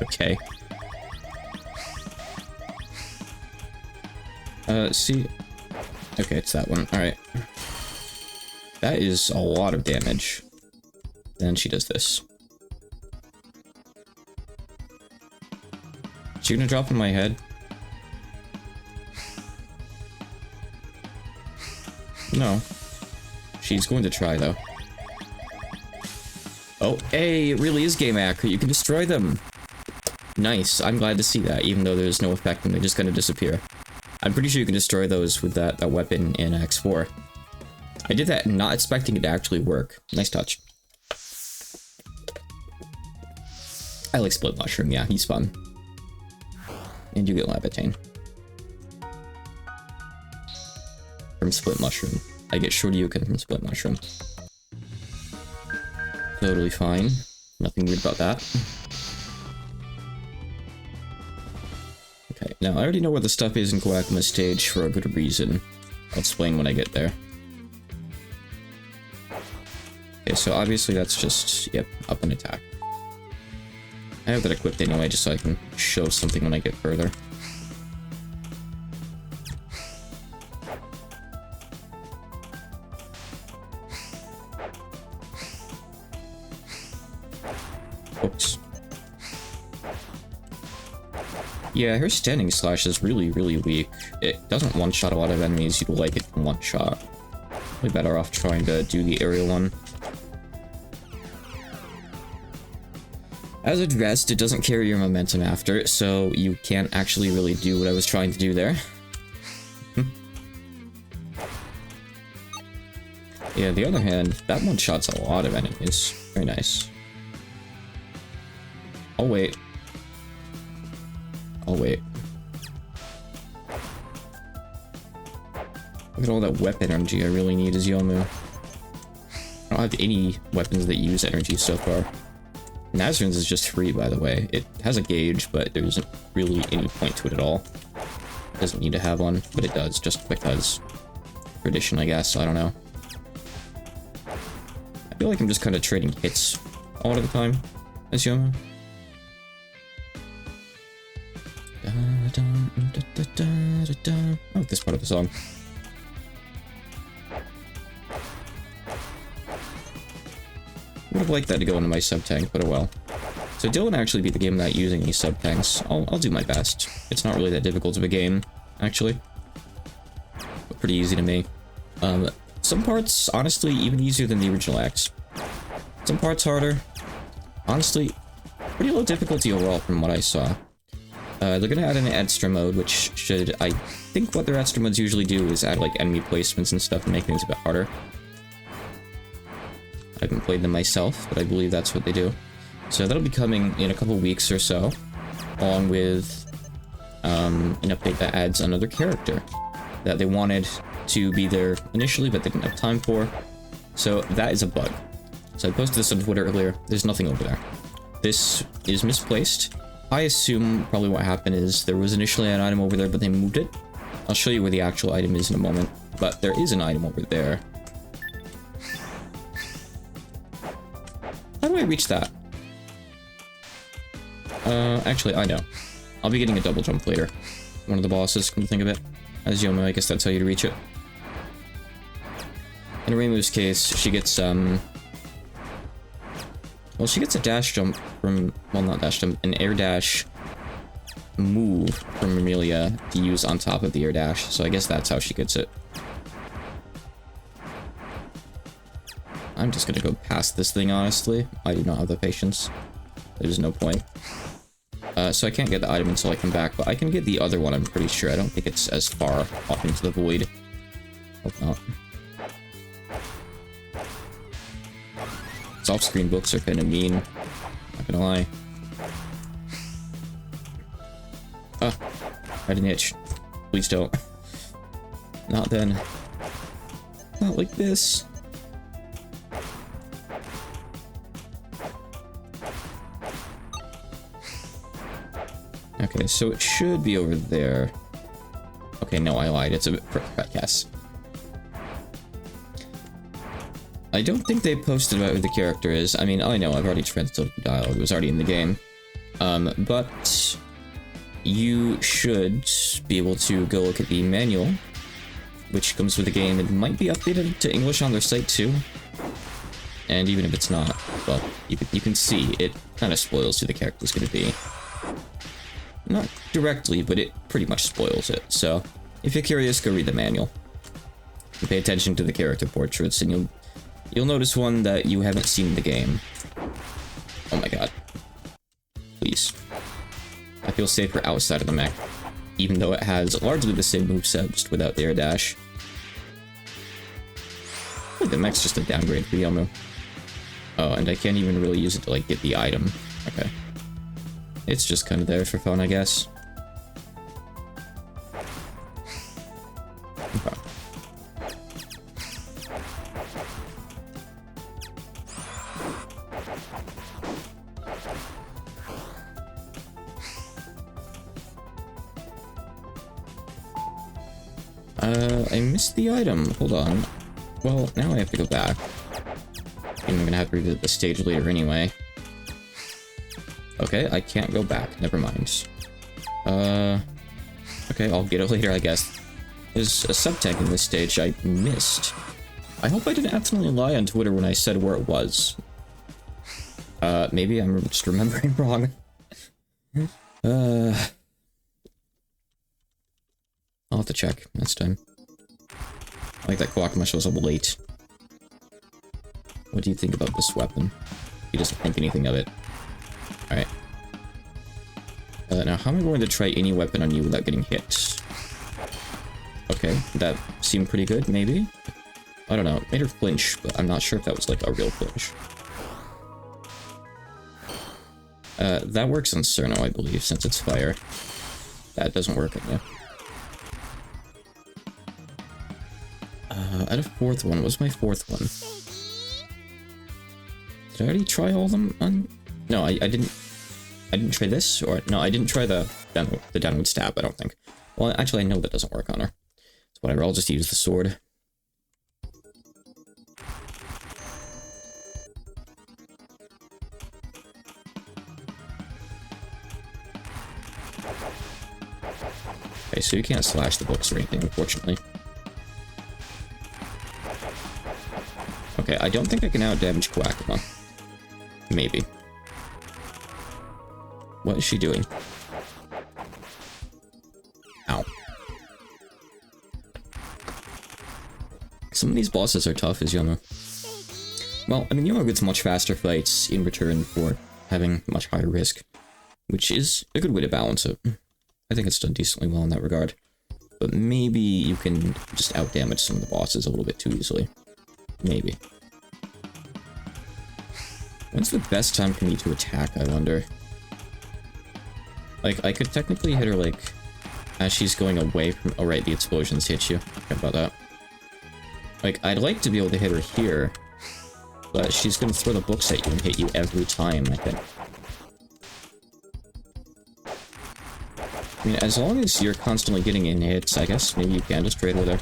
Okay. See? Okay, it's that one. Alright. That is a lot of damage. Then she does this. Is she gonna drop on my head? No. She's going to try, though. Oh, hey, it really is game accurate. You can destroy them. Nice. I'm glad to see that, even though there's no effect and they're just gonna disappear. I'm pretty sure you can destroy those with that weapon in X4. I did that not expecting it to actually work. Nice touch. I like Split Mushroom, yeah, he's fun. And you get Labitane. From Split Mushroom. I get Shoryuken from Split Mushroom. Totally fine. Nothing weird about that. Okay, now I already know where the stuff is in Koakuma's stage for a good reason. I'll explain when I get there. Okay, so obviously that's just, yep, up and attack. I have that equipped anyway, just so I can show something when I get further. Oops. Yeah, her standing slash is really, really weak. It doesn't one-shot a lot of enemies you'd like it from one-shot. We're better off trying to do the aerial one. As addressed, it doesn't carry your momentum after, so you can't actually really do what I was trying to do there. Yeah, on the other hand, that one-shots a lot of enemies. Very nice. I'll wait. I'll wait. Look at all that weapon energy I really need as Yomu. I don't have any weapons that use energy so far. Nazarian's is just free, by the way. It has a gauge, but there isn't really any point to it at all. It doesn't need to have one, but it does, just because. Tradition, I guess, I don't know. I feel like I'm just kind of trading hits a lot of the time as Yomu. I like this part of the song. Would have liked that to go into my sub-tank, but oh well. So Dylan actually beat the game without using any sub-tanks. I'll do my best. It's not really that difficult of a game, actually. But pretty easy to me. Some parts, honestly, even easier than the original X. Some parts harder. Honestly, pretty low difficulty overall from what I saw. They're gonna add an extra mode, which should, I think what their extra modes usually do is add like enemy placements and stuff and make things a bit harder. I haven't played them myself, but I believe that's what they do. So that'll be coming in a couple weeks or so, along with an update that adds another character that they wanted to be there initially, but they didn't have time for. So that is a bug. So I posted this on Twitter earlier. There's nothing over there. This is misplaced. I assume probably what happened is there was initially an item over there, but they moved it. I'll show you where the actual item is in a moment, but there is an item over there. How do I reach that? Actually, I know. I'll be getting a double jump later. One of the bosses, come to think of it. As Yomu, I guess that's how you reach it. In Reimu's case, she gets, well, she gets a dash jump from, well, not dash jump, an air dash move from Amelia to use on top of the air dash, so I guess that's how she gets it. I'm just gonna go past this thing, honestly. I do not have the patience. There's no point. So I can't get the item until I come back, but I can get the other one, I'm pretty sure. I don't think it's as far off into the void. Hope not. Off-screen books are kind of mean. Not gonna lie. Ah, I had an itch. Please don't. Not then. Not like this. Okay, so it should be over there. Okay, no, I lied. It's a bit yes. I don't think they posted about who the character is. I mean, I know, I've already translated the dialogue. It was already in the game. But you should be able to go look at the manual, which comes with the game. It might be updated to English on their site too. And even if it's not, well, you can see it kind of spoils who the character's going to be. Not directly, but it pretty much spoils it. So, if you're curious, go read the manual. And pay attention to the character portraits, and you'll notice one that you haven't seen in the game. Oh my god. Please. I feel safer outside of the mech, even though it has largely the same moveset, just without the air dash. I think the mech's just a downgrade for Yomu. Oh, and I can't even really use it to, like, get the item. Okay. It's just kind of there for fun, I guess. Okay. I missed the item. Hold on. Well, now I have to go back. And I'm gonna have to revisit the stage later anyway. Okay, I can't go back. Never mind. Okay, I'll get it later, I guess. There's a sub-tank in this stage I missed. I hope I didn't accidentally lie on Twitter when I said where it was. Maybe I'm just remembering wrong. I'll have to check next time. I like that Kawakuma shows up late. What do you think about this weapon? He doesn't think anything of it. Alright. Now, how am I going to try any weapon on you without getting hit? Okay, that seemed pretty good, maybe? I don't know, it made her flinch, but I'm not sure if that was like a real flinch. That works on Cerno, I believe, since it's fire. That doesn't work on you. I had a fourth one. What was my fourth one? Did I already try all of them on? No, I didn't. I didn't try this, or no, I didn't try the downward stab. I don't think. Well, actually, I know that doesn't work on her. So whatever. I'll just use the sword. Okay, so you can't slash the books or anything, unfortunately. Okay, I don't think I can out-damage Kawakuma. Maybe. What is she doing? Ow. Some of these bosses are tough as Yomu. Well, I mean, Yomu gets much faster fights in return for having much higher risk, which is a good way to balance it. I think it's done decently well in that regard. But maybe you can just out-damage some of the bosses a little bit too easily. Maybe. When's the best time for me to attack, I wonder? Like, I could technically hit her, like, as she's going away from... Oh, right, the explosions hit you. Forgot about that. Like, I'd like to be able to hit her here, but she's gonna throw the books at you and hit you every time, I think. I mean, as long as you're constantly getting in hits, I guess maybe you can just trade with her.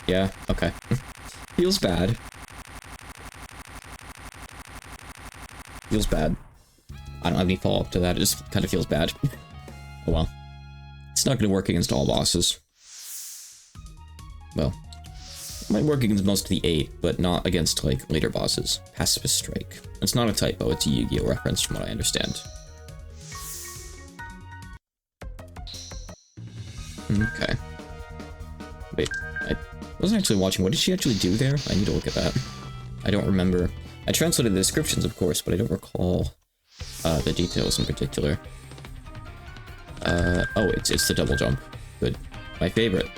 Yeah, okay. Feels bad. Feels bad. I don't have any follow-up to that, it just kind of feels bad. Oh well. It's not gonna work against all bosses. Well, it might work against most of the 8, but not against, like, later bosses. Pacifist Strike. It's not a typo, it's a Yu-Gi-Oh! Reference from what I understand. Okay. Wait, I wasn't actually watching. What did she actually do there? I need to look at that. I don't remember. I translated the descriptions, of course, but I don't recall the details in particular. Oh, it's the double jump. Good. My favorite.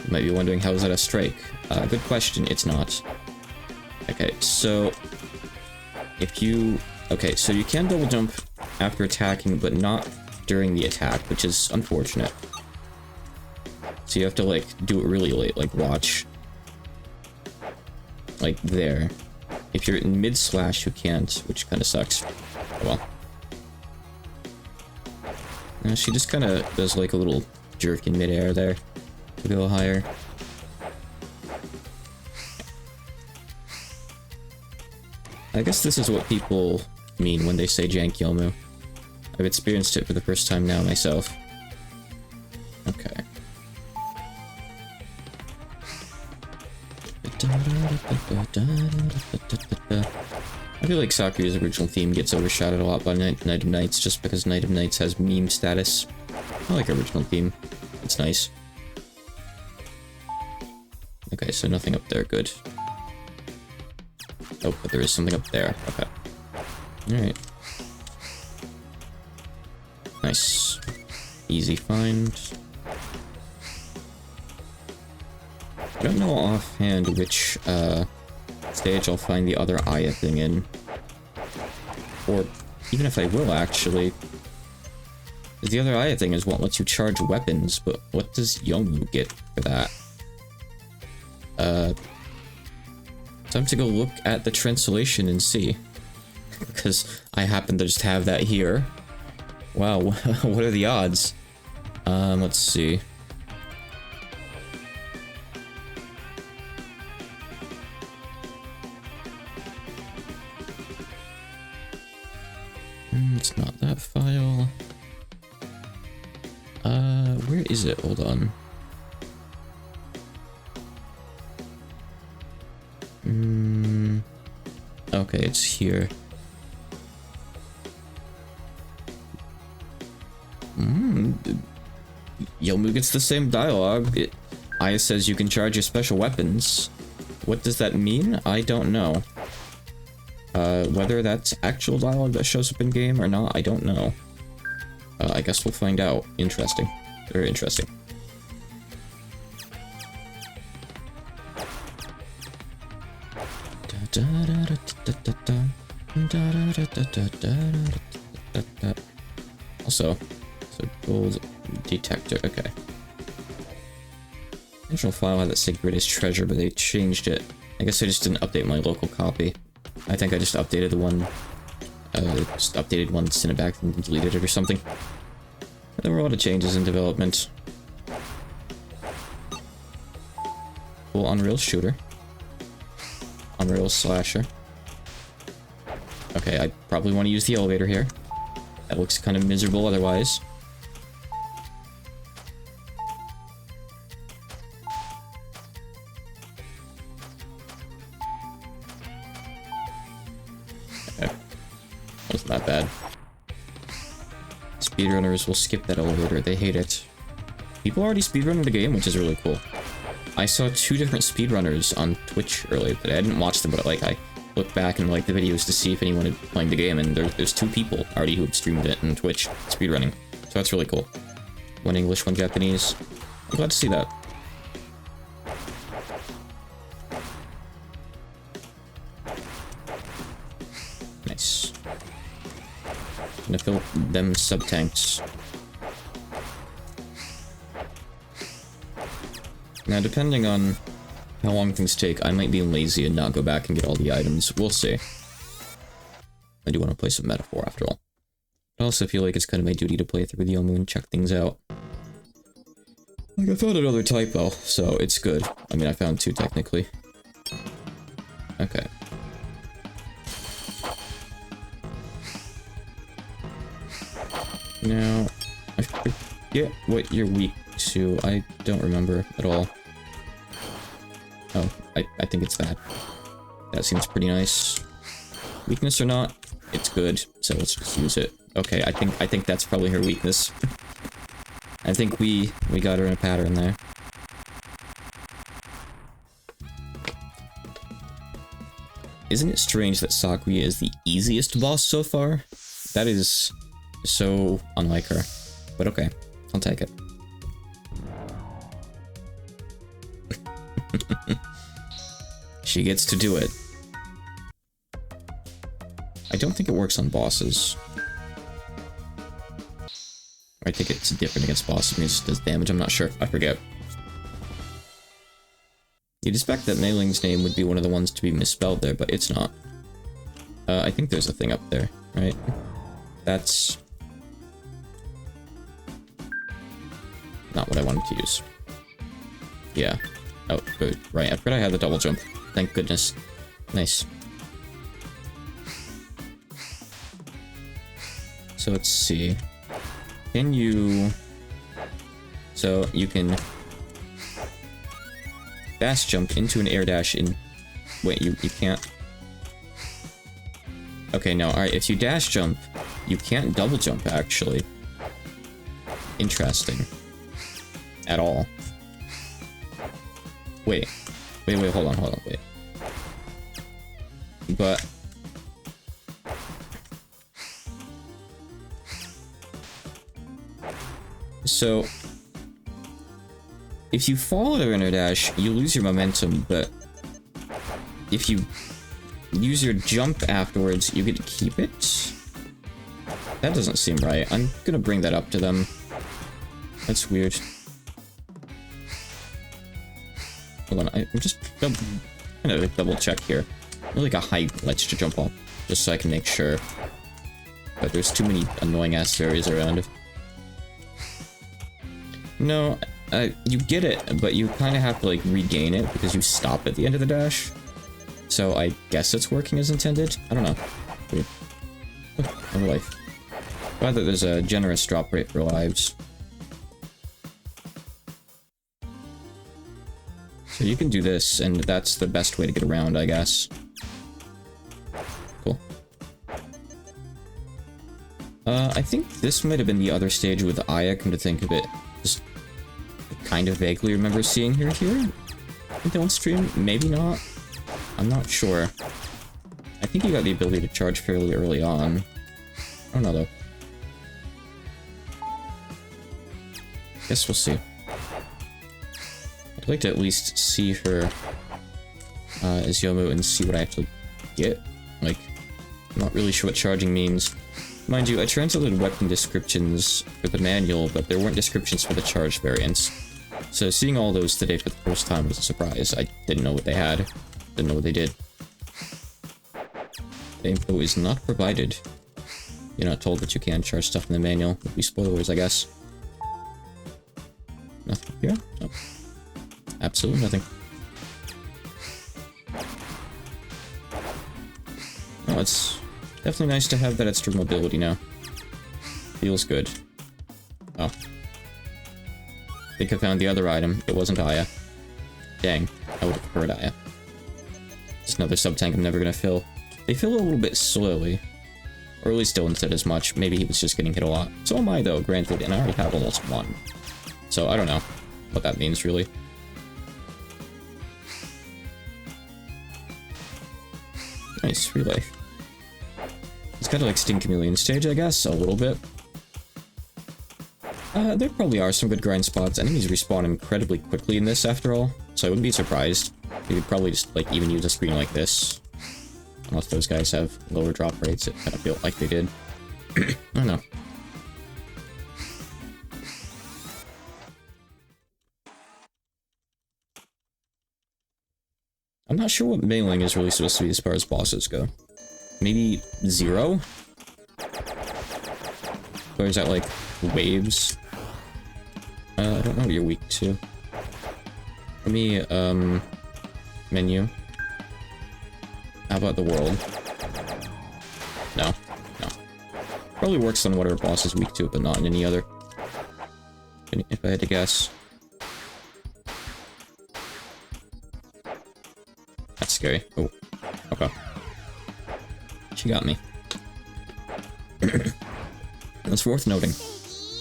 You might be wondering, how is that a strike? Good question, it's not. Okay, so... If you... Okay, so you can double jump after attacking, but not during the attack, which is unfortunate. So you have to, like, do it really late, like, watch. Like, there. If you're in mid-slash, you can't, which kind of sucks. Oh well. She just kind of does like a little jerk in midair there to go higher. I guess this is what people mean when they say jank Yomu. I've experienced it for the first time now myself. Okay. I feel like Sakura's original theme gets overshadowed a lot by Night of Nights just because Night of Nights has meme status. I like original theme. It's nice. Okay, so nothing up there, good. Oh, but there is something up there. Okay. Alright. Nice. Easy find. I don't know offhand which stage I'll find the other Aya thing in. Or even if I will, actually. The other Aya thing is what lets you charge weapons, but what does Yomu get for that? Time to go look at the translation and see. Because I happen to just have that here. Wow, what are the odds? Let's see. It's not that file. Where is it? Hold on. Okay, it's here. Yomu gets the same dialogue. Aya says you can charge your special weapons. What does that mean? I don't know. Whether that's actual dialogue that shows up in game or not, I don't know. I guess we'll find out. Interesting. Very interesting. Also, so gold detector, okay. The original file had that secret as treasure, but they changed it. I guess I just didn't update my local copy. I think I just updated the one, sent it back and deleted it or something. There were a lot of changes in development. Full Unreal shooter. Unreal slasher. Okay, I probably want to use the elevator here. That looks kind of miserable otherwise. Okay. Wasn't that bad. Speedrunners will skip that elevator, they hate it. People already speedrunning the game, which is really cool. I saw 2 different speedrunners on Twitch earlier today. I didn't watch them, but like I looked back and like the videos to see if anyone had played the game, and there's 2 people already who have streamed it on Twitch speedrunning. So that's really cool. 1 English, 1 Japanese. I'm glad to see that. Nice. Gonna fill them sub-tanks. Now, depending on how long things take, I might be lazy and not go back and get all the items. We'll see. I do want to play some Metaphor, after all. I also feel like it's kind of my duty to play through the Yomu and check things out. Like, I found another typo, so it's good. I mean, I found 2, technically. Okay. Now, I forget what you're weak to. I don't remember at all. Oh, I think it's that. That seems pretty nice. Weakness or not, it's good, so let's just use it. Okay, I think that's probably her weakness. I think we got her in a pattern there. Isn't it strange that Sakuya is the easiest boss so far? That is so unlike her. But okay, I'll take it. She gets to do it. I don't think it works on bosses. I think it's different against bosses. I mean, it just does damage. I'm not sure. I forget. You'd expect that Meiling's name would be one of the ones to be misspelled there, but it's not. I think there's a thing up there, right? That's... not what I wanted to use. Yeah. Oh, good. Right, I forgot I had the double jump. Thank goodness. Nice. So let's see. Can you... So you can fast jump into an air dash in... Wait, you can't... Okay, no, alright, if you dash jump, you can't double jump, actually. Interesting. At all. Wait, hold on, wait. But... So... If you fall out of an air dash, you lose your momentum, but... If you use your jump afterwards, you get to keep it? That doesn't seem right. I'm gonna bring that up to them. That's weird. Hold on, I'm just gonna double check here. There's like a height glitch to jump off, just so I can make sure. But there's too many annoying ass fairies around. No, you get it, but you kind of have to like regain it because you stop at the end of the dash. So I guess it's working as intended. I don't know. Weird. Oh, life. Glad that there's a generous drop rate for lives. So you can do this, and that's the best way to get around, I guess. Cool. I think this might have been the other stage with Aya, come to think of it. Just kind of vaguely remember seeing her here? I think on stream? Maybe not. I'm not sure. I think you got the ability to charge fairly early on. I don't know, though. Guess we'll see. I'd like to at least see her as Yomu and see what I actually get. Like, I'm not really sure what charging means. Mind you, I translated weapon descriptions for the manual, but there weren't descriptions for the charge variants. So seeing all those today for the first time was a surprise. I didn't know what they had. Didn't know what they did. The info is not provided. You're not told that you can charge stuff in the manual. Would be spoilers, I guess. Nothing here? No. Absolutely nothing. Oh, it's definitely nice to have that extra mobility now. Feels good. Oh. I think I found the other item. It wasn't Aya. Dang, I would have preferred Aya. It's another sub-tank I'm never gonna fill. They fill a little bit slowly. Or at least Dylan said as much. Maybe he was just getting hit a lot. So am I, though, granted, and I already have almost one. So I don't know what that means, really. Nice, real life. It's kind of like Sting Chameleon stage, I guess, a little bit. There probably are some good grind spots. Enemies respawn incredibly quickly in this, after all, so I wouldn't be surprised. You could probably just, like, even use a screen like this. Unless those guys have lower drop rates, it kind of felt like they did. I don't know. I'm not sure what mailing is really supposed to be as far as bosses go. Maybe 0? Or is that like waves? I don't know what you're weak to. Let me, menu. How about the world? No. No. Probably works on whatever boss is weak to, but not in any other. If I had to guess. That's scary. Oh. Okay. She got me. It's worth noting.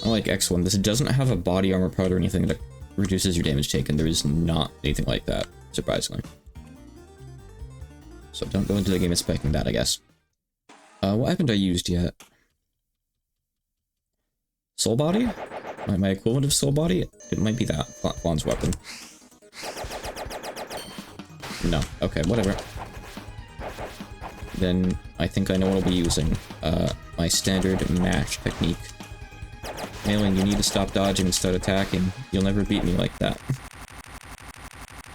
Unlike X1, this doesn't have a body armor part or anything that reduces your damage taken. There is not anything like that, surprisingly. So don't go into the game expecting that, I guess. What haven't I used yet? Soul Body? My equivalent of Soul Body? It might be that. Fawn's weapon. No. Okay, whatever. Then I think I know what I'll be using. My standard mash technique. Mailing, you need to stop dodging and start attacking. You'll never beat me like that.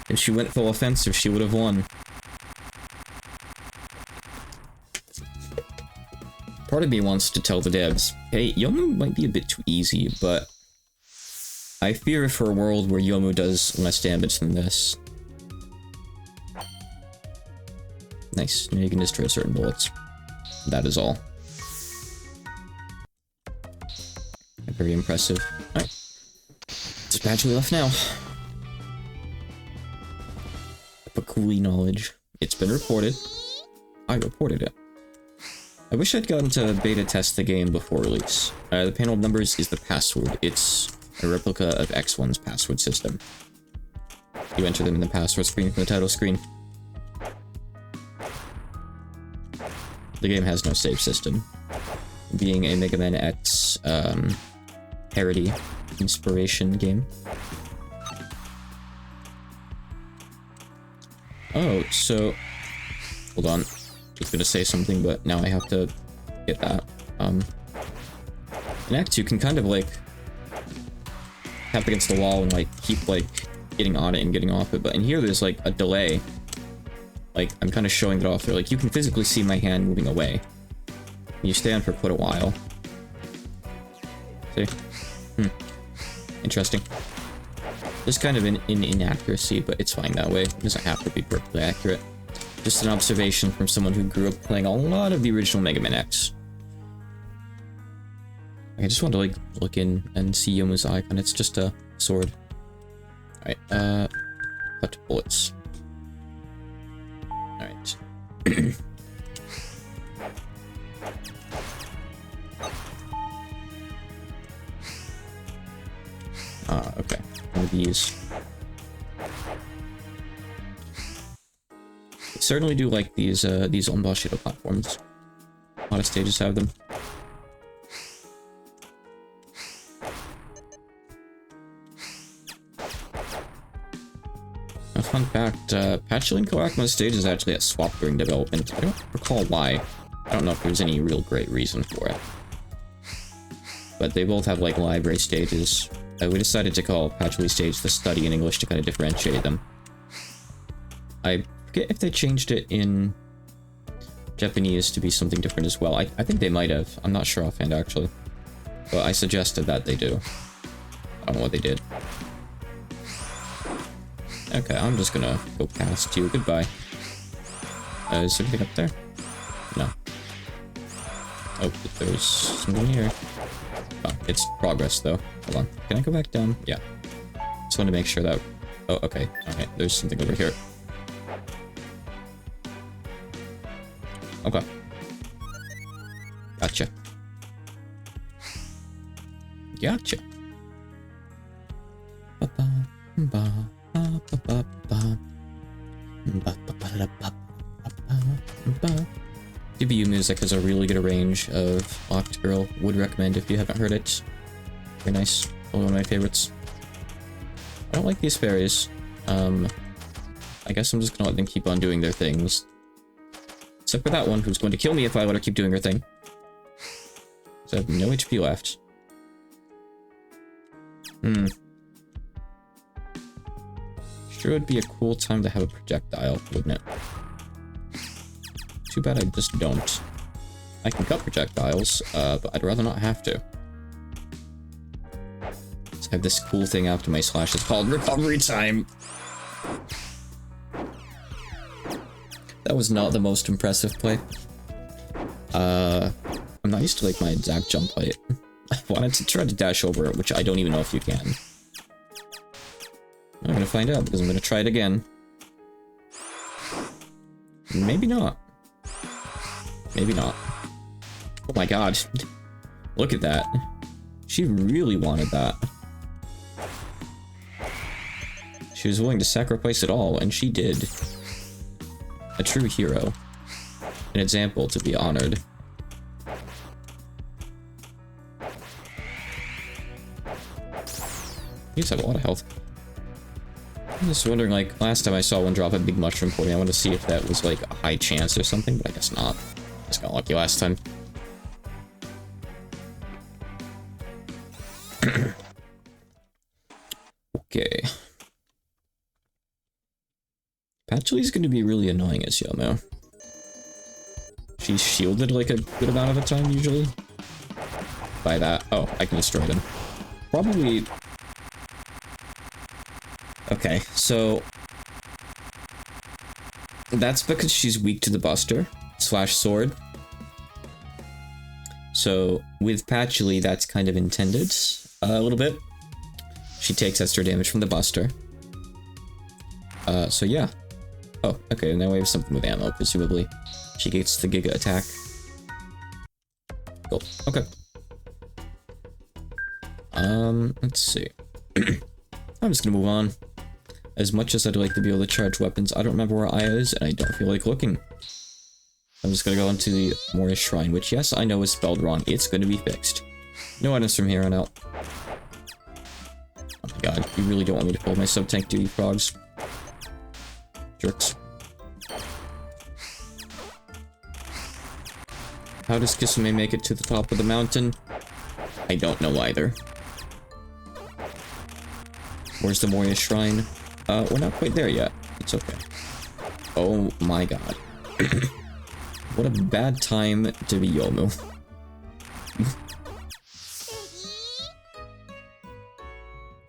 If she went full offensive, she would have won. Part of me wants to tell the devs, hey, Yomu might be a bit too easy, but I fear for a world where Yomu does less damage than this. Nice. Now you can destroy certain bullets. That is all. Very impressive. Alright. It's badly left now. Pakui knowledge. It's been reported. I reported it. I wish I'd gotten to beta test the game before release. The panel of numbers is the password. It's a replica of X1's password system. You enter them in the password screen from the title screen. The game has no save system. Being a Mega Man X parody inspiration game. Oh, so hold on. I was gonna say something, but now I have to get that. In Act 2, you can kind of like tap against the wall and like keep like getting on it and getting off it, but in here there's like a delay. Like I'm kind of showing it off there. Like you can physically see my hand moving away. And you stay on for quite a while. See? Interesting. There's kind of an inaccuracy, but it's fine that way. It doesn't have to be perfectly accurate. Just an observation from someone who grew up playing a lot of the original Mega Man X. I just want to like look in and see Yomu's icon. It's just a sword. Alright, cut bullets. Alright. Okay. One of these. I certainly do like these Onbashido platforms. A lot of stages have them. A fun fact, Patchlink Koakma's stages actually got swapped during development. I don't recall why. I don't know if there's any real great reason for it. But they both have like library stages. We decided to call Patchley Stage the study in English to kind of differentiate them. I forget if they changed it in Japanese to be something different as well. I think they might have. I'm not sure offhand, actually. But I suggested that they do. I don't know what they did. Okay, I'm just gonna go past you. Goodbye. Is there anything up there? No. Oh, there's something here. Oh, it's progress, though. Hold on. Can I go back down? Yeah. Just want to make sure that... Oh, okay. Alright, there's something over here. Okay. Gotcha. Gotcha. DBU music has a really good range of Locked Girl. Would recommend if you haven't heard it. Very nice. Probably one of my favorites. I don't like these fairies. I guess I'm just gonna let them keep on doing their things. Except for that one, who's going to kill me if I let her keep doing her thing. So I have no HP left. Sure would be a cool time to have a projectile, wouldn't it? Too bad I just don't. I can cut projectiles, but I'd rather not have to. So I have this cool thing after my slash. It's called recovery time. That was not the most impressive play. I'm not used to like my exact jump height. I wanted to try to dash over it, which I don't even know if you can. I'm gonna find out because I'm gonna try it again. Maybe not. Maybe not. Oh my god. Look at that. She really wanted that. She was willing to sacrifice it all, and she did. A true hero. An example to be honored. You just have a lot of health. I'm just wondering, like, last time I saw one drop a big mushroom for me, I want to see if that was, like, a high chance or something, but I guess not. Just got lucky last time. Okay. Patchley's going to be really annoying as Yomo. She's shielded, like, a good amount of the time, usually. By that. Oh, I can destroy them. Probably Okay, so that's because she's weak to the Buster / Sword. So with Patchouli, that's kind of intended a little bit. She takes extra damage from the Buster. So yeah. Oh, okay, now we have something with ammo, presumably. She gets the Giga attack. Cool, okay. Let's see. I'm just gonna move on. As much as I'd like to be able to charge weapons, I don't remember where Aya is, and I don't feel like looking. I'm just gonna go into the Moria Shrine, which, yes, I know is spelled wrong. It's gonna be fixed. No items from here on out. Oh my god, you really don't want me to pull my sub-tank duty, frogs. Jerks. How does Kisame make it to the top of the mountain? I don't know either. Where's the Moria Shrine? We're not quite there yet. It's okay. Oh my god. What a bad time to be Yomu.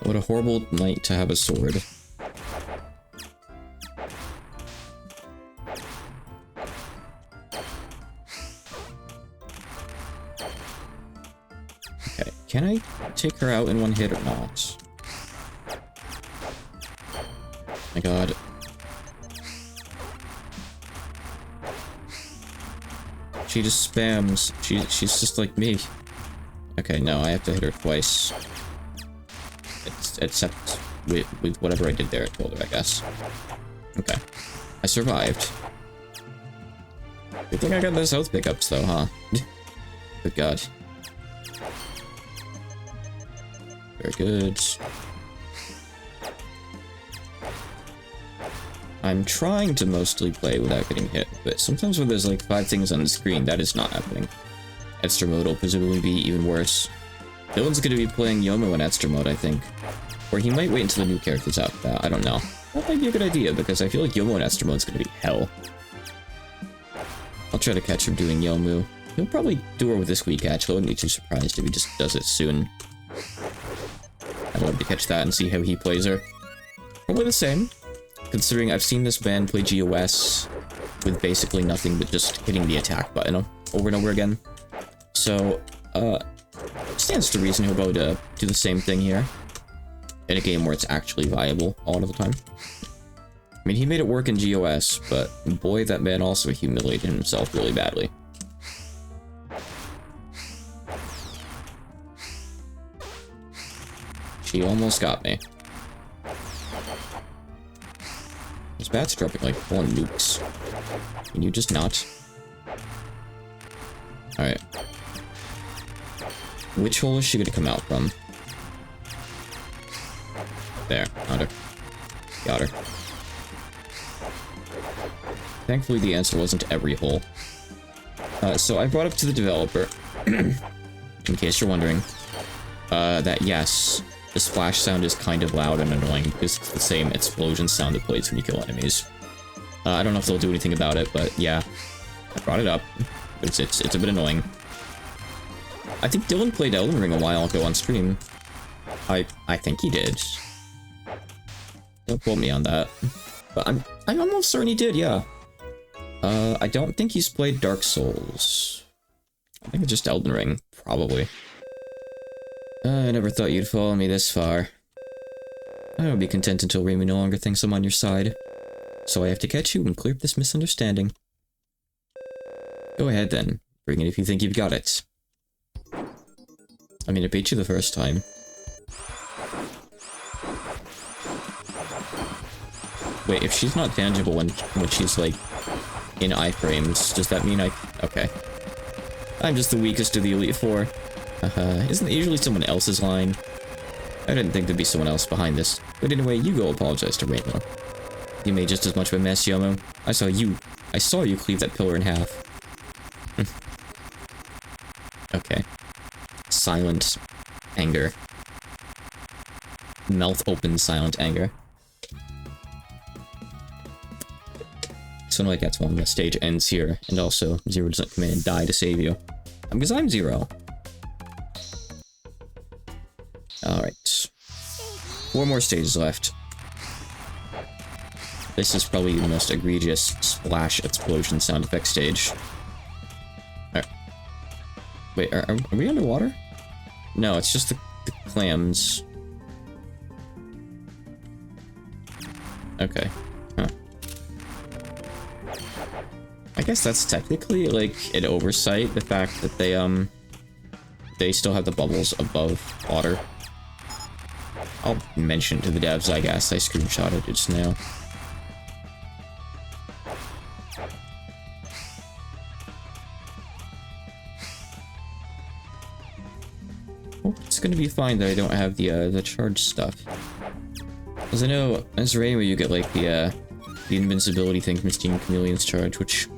What a horrible night to have a sword. Okay, can I take her out in one hit or not? My god. She just spams. She's just like me. Okay, no, I have to hit her twice. Except with whatever I did there, I told her, I guess. Okay. I survived. Good thing I got those health pickups, though, huh? Good god. Very good. I'm trying to mostly play without getting hit, but sometimes when there's like 5 things on the screen, that is not happening. Extra mode will presumably be even worse. Dylan's gonna be playing Yomu in extra mode, I think. Or he might wait until the new character's out. I don't know. That might be a good idea, because I feel like Yomu in extra mode is gonna be hell. I'll try to catch him doing Yomu. He'll probably do her with this week, actually. I wouldn't be too surprised if he just does it soon. I'd love to catch that and see how he plays her. Probably the same. Considering I've seen this band play GOS with basically nothing but just hitting the attack button over and over again. So, stands to reason he'll go to do the same thing here. In a game where it's actually viable a lot of the time. I mean, he made it work in GOS, but boy, that man also humiliated himself really badly. She almost got me. This bat's dropping like 4 nukes. Can you just not? Alright. Which hole is she gonna come out from? There, got her. Got her. Thankfully, the answer wasn't every hole. So I brought up to the developer, in case you're wondering, that yes, the splash sound is kind of loud and annoying because it's the same explosion sound it plays when you kill enemies. I don't know if they'll do anything about it, but yeah, I brought it up. It's a bit annoying. I think Dylan played Elden Ring a while ago on stream. I think he did. Don't quote me on that. But I'm almost certain he did, yeah. I don't think he's played Dark Souls. I think it's just Elden Ring, probably. I never thought you'd follow me this far. I will be content until Remy no longer thinks I'm on your side. So I have to catch you and clear up this misunderstanding. Go ahead then. Bring it if you think you've got it. I mean, I beat you the first time. Wait, if she's not tangible when she's, like, in iframes, does that mean okay. I'm just the weakest of the Elite Four. Isn't it usually someone else's line? I didn't think there'd be someone else behind this. But anyway, you go apologize to Rainbow. You made just as much of a mess, Yomo. I saw you cleave that pillar in half. Okay. Silent anger. Mouth open, silent anger. So like that's when the stage ends here, and also Zero doesn't come in and die to save you. Because I'm Zero. Alright. 4 more stages left. This is probably the most egregious splash explosion sound effect stage. Wait, are we underwater? No, it's just the clams. Okay. Huh. I guess that's technically, like, an oversight, the fact that they still have the bubbles above water. I'll mention to the devs, I guess. I screenshotted it just now. Oh, it's gonna be fine that I don't have the charge stuff. Because I know as Rainbow you get like the invincibility thing from Steam Chameleon's charge, which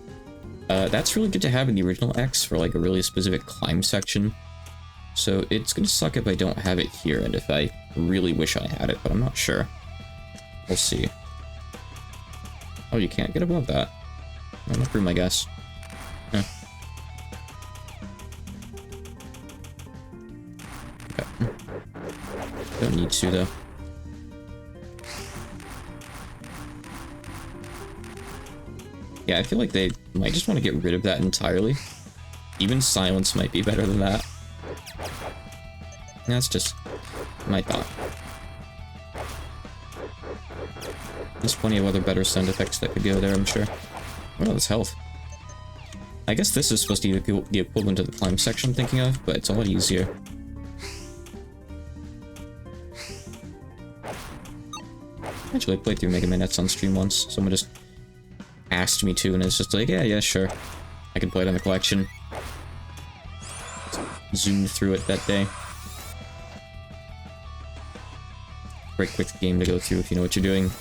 that's really good to have in the original X for like a really specific climb section. So it's gonna suck if I don't have it here, and if I really wish I had it, but I'm not sure. We'll see. Oh, you can't get above that. Enough room, I guess. Huh. Okay. Don't need to, though. Yeah, I feel like they might just want to get rid of that entirely. Even silence might be better than that. That's just my thought. There's plenty of other better sound effects that could go there, I'm sure. What about this health? I guess this is supposed to be the equivalent of the climb section I'm thinking of, but it's a lot easier. Actually, I played through Mega Man X on stream once. Someone just asked me to, and it's just like, yeah, sure. I can play it on the collection. Zoomed through it that day. Great quick game to go through if you know what you're doing.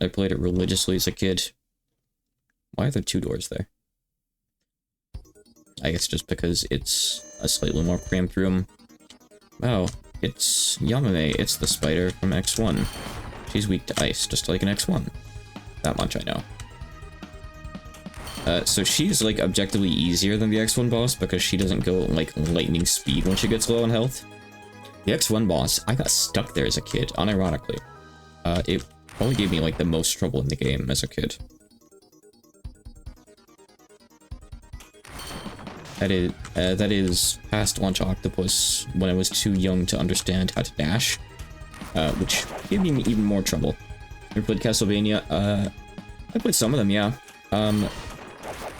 I played it religiously as a kid. Why are there two doors there? I guess just because it's a slightly more cramped room. Wow, it's Yamame. It's the spider from X1. She's weak to ice, just like an X1. That much I know. So she's, like, objectively easier than the X1 boss because she doesn't go, like, lightning speed when she gets low on health. The X1 boss, I got stuck there as a kid, unironically. It probably gave me, like, the most trouble in the game as a kid. That is past launch octopus when I was too young to understand how to dash. Which gave me even more trouble. You ever played Castlevania? I played some of them, yeah.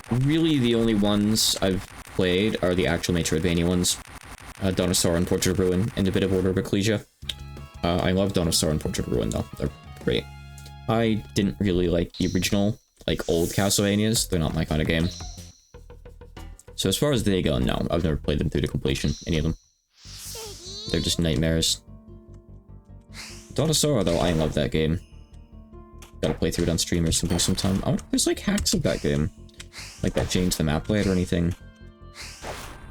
Really the only ones I've played are the actual Metroidvania ones. Donosaur and Portrait of Ruin, and a bit of Order of Ecclesia. I love Donosaur and Portrait of Ruin, though. They're great. I didn't really like the original, like, old Castlevanias. They're not my kind of game. So as far as they go, no. I've never played them through to completion, any of them. They're just nightmares. Donosaur, though, I love that game. Gotta play through it on stream or something sometime. I wonder if there's, like, hacks of that game. Like, that change the map layout or anything.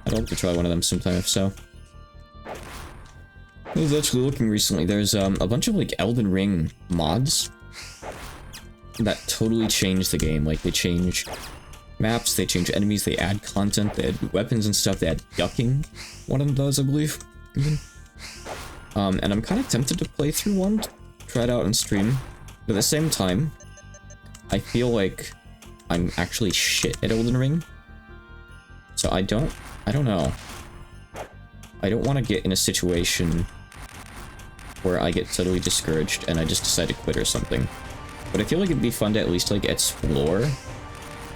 I'd love to try one of them sometime, if so. I was actually looking recently, there's a bunch of, like, Elden Ring mods that totally change the game. Like, they change maps, they change enemies, they add content, they add weapons and stuff, they add ducking. One of them does, I believe, even. And I'm kind of tempted to play through one, try it out on stream. But at the same time, I feel like I'm actually shit at Elden Ring. So I don't know. I don't want to get in a situation where I get totally discouraged and I just decide to quit or something. But I feel like it'd be fun to at least, like, explore,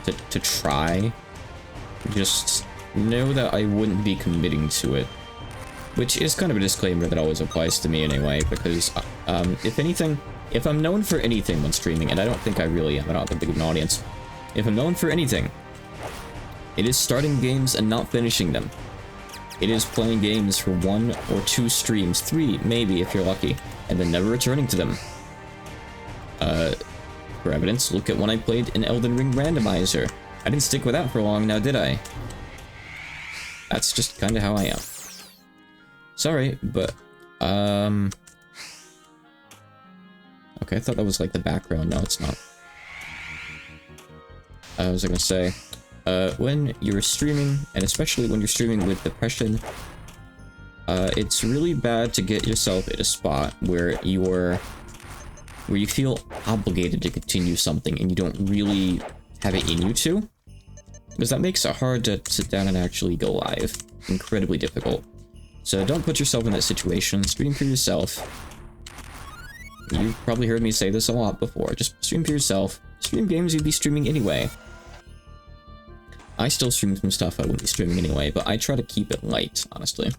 to try. Just know that I wouldn't be committing to it. Which is kind of a disclaimer that always applies to me anyway, because, if anything, if I'm known for anything when streaming, and I don't think I really am, I don't have that big of an audience. If I'm known for anything, it is starting games and not finishing them. It is playing games for 1 or 2 streams, 3 maybe if you're lucky, and then never returning to them. For evidence, look at when I played an Elden Ring randomizer. I didn't stick with that for long now, did I? That's just kind of how I am. Sorry, but, okay, I thought that was like the background. No, it's not. I was gonna say, when you're streaming, and especially when you're streaming with depression, it's really bad to get yourself at a spot where you're where you feel obligated to continue something and you don't really have it in you to. Because that makes it hard to sit down and actually go live. Incredibly difficult. So don't put yourself in that situation. Stream for yourself. You've probably heard me say this a lot before. Just stream for yourself. Stream games you'd be streaming anyway. I still stream some stuff I wouldn't be streaming anyway, but I try to keep it light, honestly.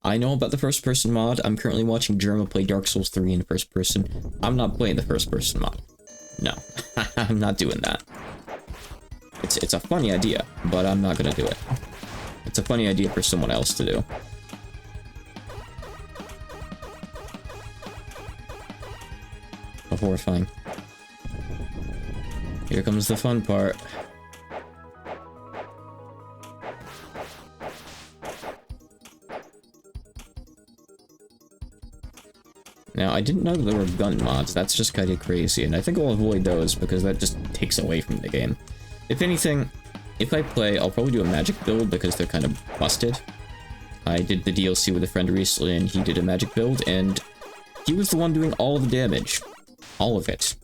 I know about the first person mod. I'm currently watching Jerma play Dark Souls 3 in first person. I'm not playing the first person mod. No, I'm not doing that. It's a funny idea, but I'm not gonna do it. It's a funny idea for someone else to do. Oh, horrifying. Here comes the fun part. Now, I didn't know that there were gun mods. That's just kind of crazy, and I think I'll avoid those because that just takes away from the game. If anything, if I play, I'll probably do a magic build because they're kind of busted. I did the DLC with a friend recently, and he did a magic build, and he was the one doing all of the damage. All of it.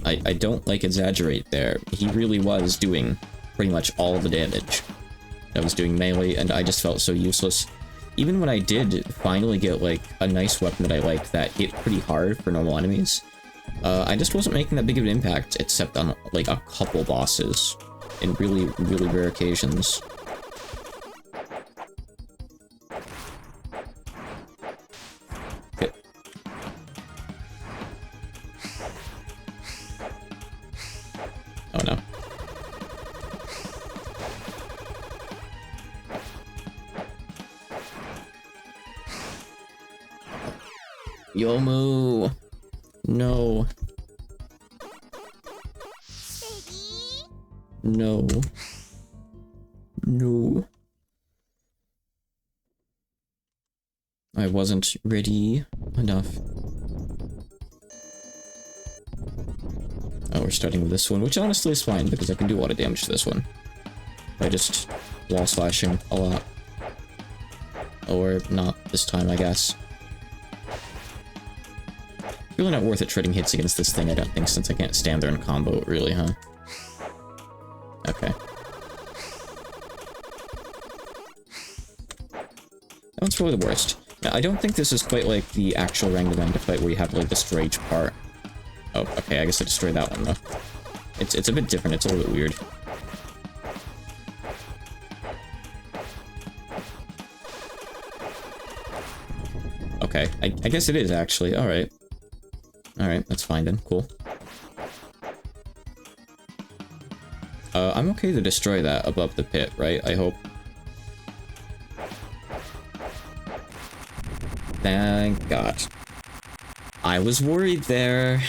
I don't, like, exaggerate there. He really was doing pretty much all of the damage. I was doing melee, and I just felt so useless. Even when I did finally get, like, a nice weapon that I liked that hit pretty hard for normal enemies, I just wasn't making that big of an impact, except on, like, a couple bosses, in really, really rare occasions. Okay. Oh no. Yomu! No. No. No. I wasn't ready enough. Oh, we're starting with this one, which honestly is fine, because I can do a lot of damage to this one. By just wall slashing a lot. Or not this time, I guess. Really not worth it trading hits against this thing, I don't think, since I can't stand there and combo it, really, huh? Okay. That one's probably the worst. Now, I don't think this is quite like the actual Rang the Rang fight where you have to, like, destroy each part. Oh, okay, I guess I destroyed that one, though. It's a bit different, it's a little bit weird. Okay, I guess it is, actually, alright. Alright, that's fine then, cool. I'm okay to destroy that above the pit, right? I hope. Thank God. I was worried there.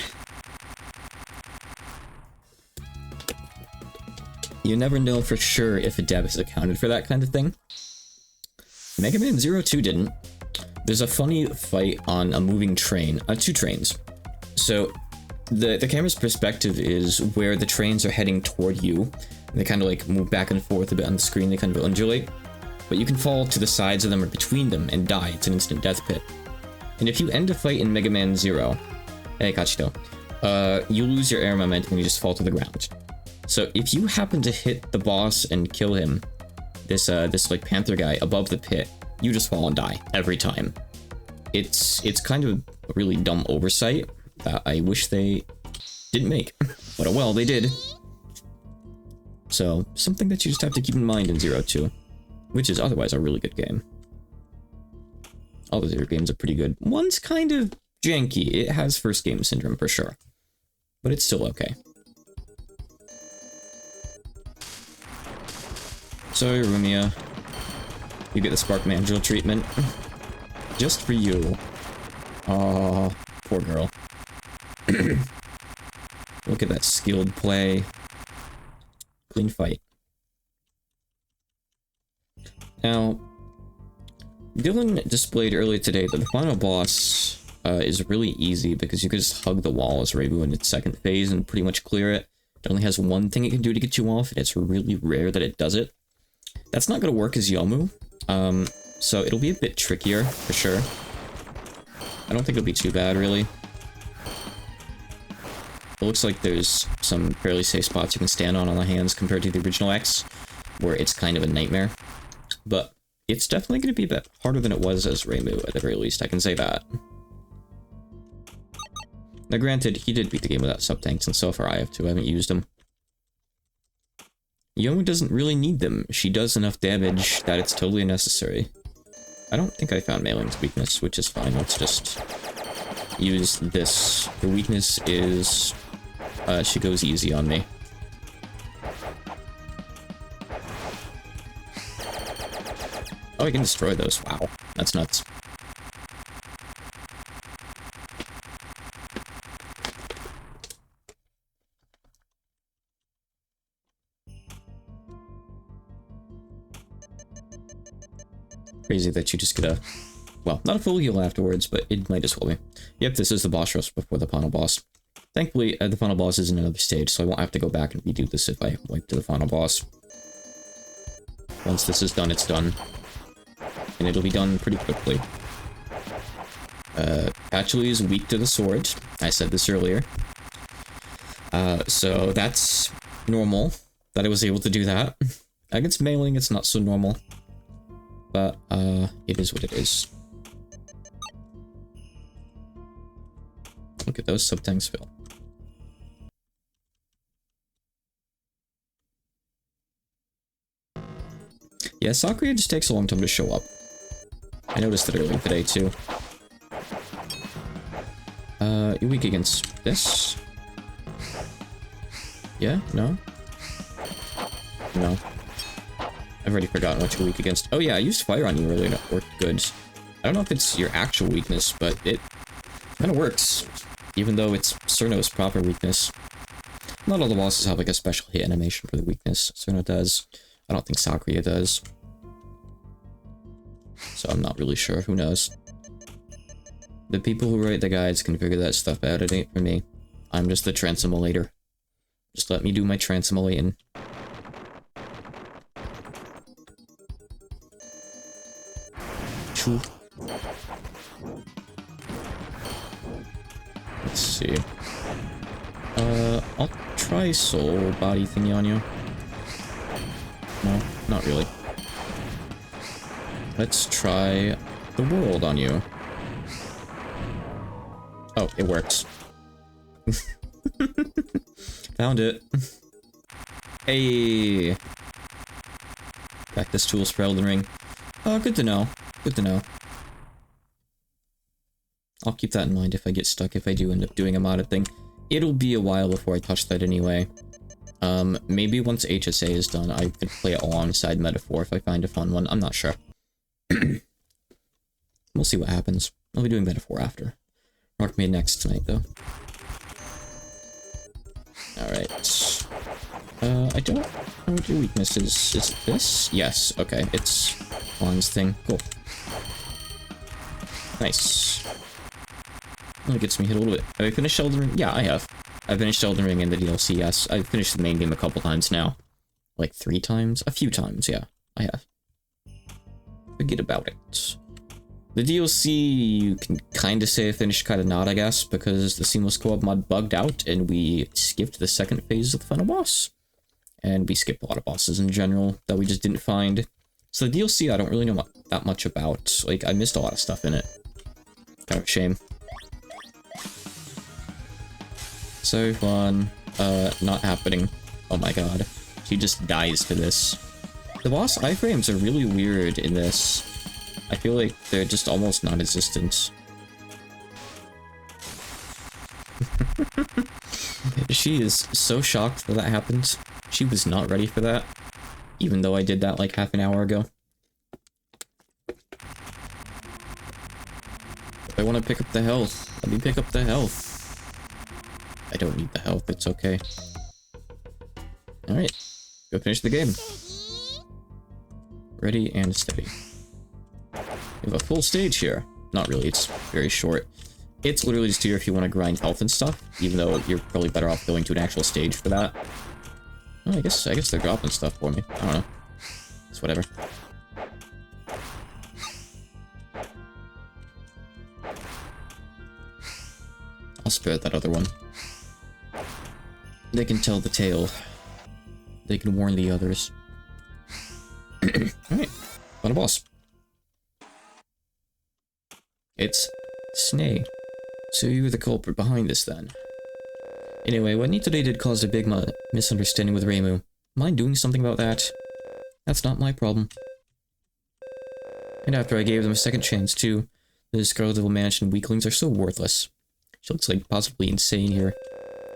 You never know for sure if a dev is accounted for that kind of thing. Mega Man 02 didn't. There's a funny fight on a moving train, two trains. So, the camera's perspective is where the trains are heading toward you. And they kind of like move back and forth a bit on the screen, they kind of undulate. But you can fall to the sides of them or between them and die. It's an instant death pit. And if you end a fight in Mega Man 0, hey Kachito, you lose your air momentum and you just fall to the ground. So if you happen to hit the boss and kill him, this like panther guy above the pit, you just fall and die every time. It's kind of a really dumb oversight that I wish they didn't make, but oh well, they did. So something that you just have to keep in mind in 02, which is otherwise a really good game. All the other games are pretty good. One's kind of janky. It has first game syndrome for sure, but it's still okay. Sorry, Rumia. You get the Spark Mandrill treatment. Just for you. Aw, poor girl. Look at that skilled play. Clean fight. Now, Dylan displayed earlier today that the final boss is really easy because you can just hug the wall as Reibu in its second phase and pretty much clear it. It only has one thing it can do to get you off, and it's really rare that it does it. That's not going to work as Yomu, so it'll be a bit trickier, for sure. I don't think it'll be too bad, really. It looks like there's some fairly safe spots you can stand on the hands compared to the original X, where it's kind of a nightmare. But it's definitely going to be a bit harder than it was as Reimu, at the very least, I can say that. Now granted, he did beat the game without sub-tanks, and so far I have too, I haven't used them. Yomu doesn't really need them. She does enough damage that it's totally unnecessary. I don't think I found Mailing's weakness, which is fine. Let's just use this. Her weakness is... she goes easy on me. Oh, I can destroy those. Wow. That's nuts. Crazy that you just get a... Well, not a full heal afterwards, but it might as well be. Yep, this is the boss rush before the final boss. Thankfully, the final boss is in another stage, so I won't have to go back and redo this if I wipe to the final boss. Once this is done, it's done. And it'll be done pretty quickly. Actually is weak to the sword. I said this earlier. So that's normal that I was able to do that. Against Mailing, it's not so normal. But, it is what it is. Look at those sub-tanks fail. Yeah, Sakura just takes a long time to show up. I noticed it earlier today, too. You're weak against this? Yeah? No? No. I've already forgotten what you're weak against. Oh yeah, I used fire on you earlier and it worked good. I don't know if it's your actual weakness, but it kind of works. Even though it's Cerno's proper weakness. Not all the bosses have like a special hit animation for the weakness. Cerno does. I don't think Sakura does. So I'm not really sure. Who knows? The people who write the guides can figure that stuff out. It ain't for me. I'm just the transimulator. Just let me do my transimulating. Let's see. I'll try soul body thingy on you. No, not really. Let's try the world on you. Oh, it works. Found it. Hey! Practice tools for Elden Ring. Oh, good to know. Good to know. I'll keep that in mind if I get stuck, if I do end up doing a modded thing. It'll be a while before I touch that anyway. Maybe once HSA is done, I could play it alongside Metaphor if I find a fun one. I'm not sure. We'll see what happens. I'll be doing Metaphor after. Rock Maid next tonight, though. Alright. I don't know what your weakness is. Is it this? Yes, okay. It's Juan's thing. Cool. Nice. Only gets me hit a little bit. Have I finished Elden Ring? Yeah, I have. I finished Elden Ring in the DLC, yes. I've finished the main game a couple times now. Like 3 times? A few times, yeah. I have. Forget about it. The DLC, you can kinda say I finished, kinda not, I guess, because the Seamless Co-op mod bugged out, and we skipped the second phase of the final boss. And we skipped a lot of bosses in general that we just didn't find. So the DLC, I don't really know that much about. Like, I missed a lot of stuff in it. Kind of a shame. So fun. Not happening. Oh my god. She just dies to this. The boss iframes are really weird in this. I feel like they're just almost non-existent. She is so shocked that that happened. She was not ready for that. Even though I did that like half an hour ago. If I want to pick up the health, let me pick up the health. I don't need the health, it's okay. Alright, go finish the game. Ready and steady. We have a full stage here. Not really, it's very short. It's literally just here if you want to grind health and stuff, even though you're probably better off going to an actual stage for that. Well, I guess they're dropping stuff for me. I don't know. It's whatever. spare that other one. They can tell the tale. They can warn the others. Alright, found a boss. It's Snay. So you were the culprit behind this then. Anyway, what Nitore did caused a big misunderstanding with Reimu. Mind doing something about that? That's not my problem. And after I gave them a second chance too, the Scarlet Devil Mansion weaklings are so worthless. She looks like possibly insane here.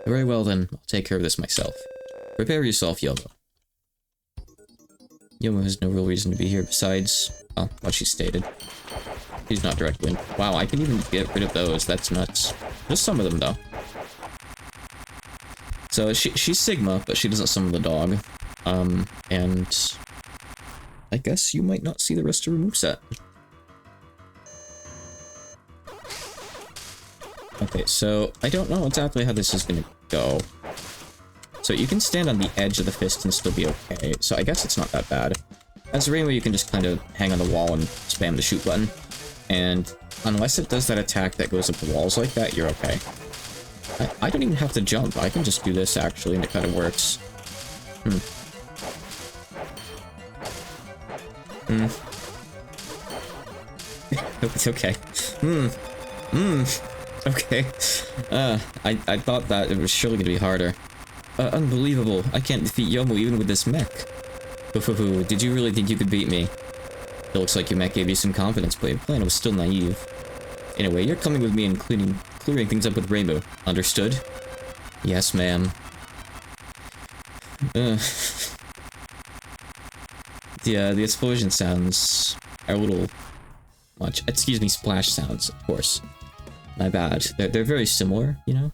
Very well then, I'll take care of this myself. Prepare yourself, Yomo. Yomo has no real reason to be here besides, well, what she stated. She's not direct wind. Wow, I can even get rid of those, that's nuts. Just some of them though. So she's Sigma, but she doesn't summon the dog. And I guess you might not see the rest of her moveset. Okay, so I don't know exactly how this is gonna go. So you can stand on the edge of the fist and still be okay, so I guess it's not that bad. As a Rainbow, you can just kind of hang on the wall and spam the shoot button. And unless it does that attack that goes up the walls like that, you're okay. I don't even have to jump, I can just do this actually, and it kind of works. It's okay. Okay. I thought that it was surely gonna be harder. Unbelievable. I can't defeat Yomo even with this mech. Fufu, did you really think you could beat me? It looks like your mech gave you some confidence, but your plan was still naive. Anyway, you're coming with me and clearing things up with Rainbow. Understood? Yes, ma'am. The explosion sounds are a little much. Excuse me, splash sounds, of course. My bad. They're very similar, you know?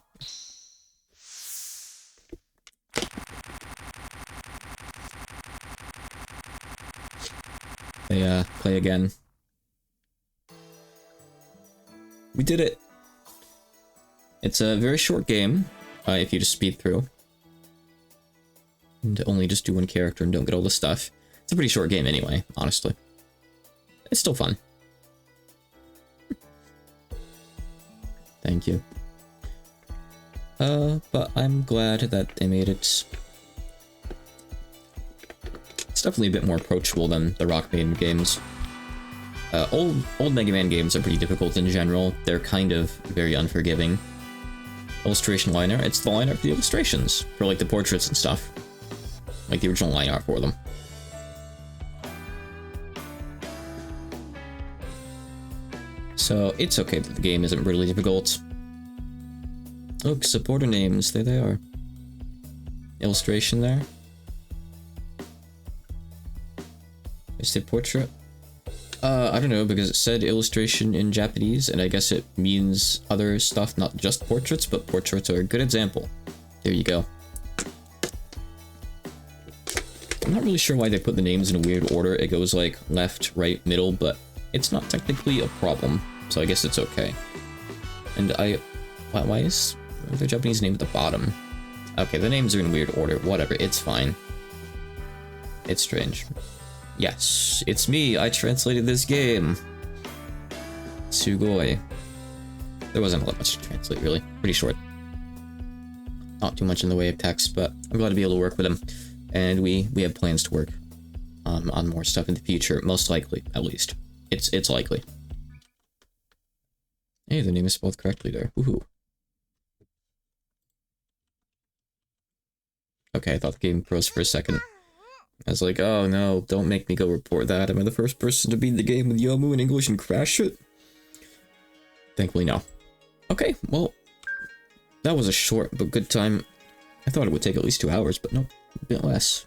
They, play again. We did it! It's a very short game, if you just speed through. And only just do one character and don't get all the stuff. It's a pretty short game anyway, honestly. It's still fun. Thank you. But I'm glad that they made it. It's definitely a bit more approachable than the Rock Maiden games. Old Mega Man games are pretty difficult in general. They're kind of very unforgiving. Illustration line art, it's the line art for the illustrations, for like the portraits and stuff. Like the original line art for them. So it's okay that the game isn't really difficult. Look, supporter names, there they are. Illustration there. Is it portrait? I don't know, because it said illustration in Japanese, and I guess it means other stuff, not just portraits, but portraits are a good example. There you go. I'm not really sure why they put the names in a weird order. It goes like left, right, middle, but it's not technically a problem, so I guess it's okay. And why is the Japanese name at the bottom? Okay, the names are in weird order. Whatever, it's fine. It's strange. Yes, it's me. I translated this game. Sugoi. There wasn't a lot much to translate, really. Pretty short. Not too much in the way of text, but I'm glad to be able to work with him. And we have plans to work on more stuff in the future, most likely, at least. It's likely. Hey, the name is spelled correctly there. Woohoo. Okay, I thought the game froze for a second. I was like, oh no, don't make me go report that. Am I the first person to beat the game with Yomu in English and crash it? Thankfully, no. Okay, well, that was a short but good time. I thought it would take at least 2 hours, but no, a bit less.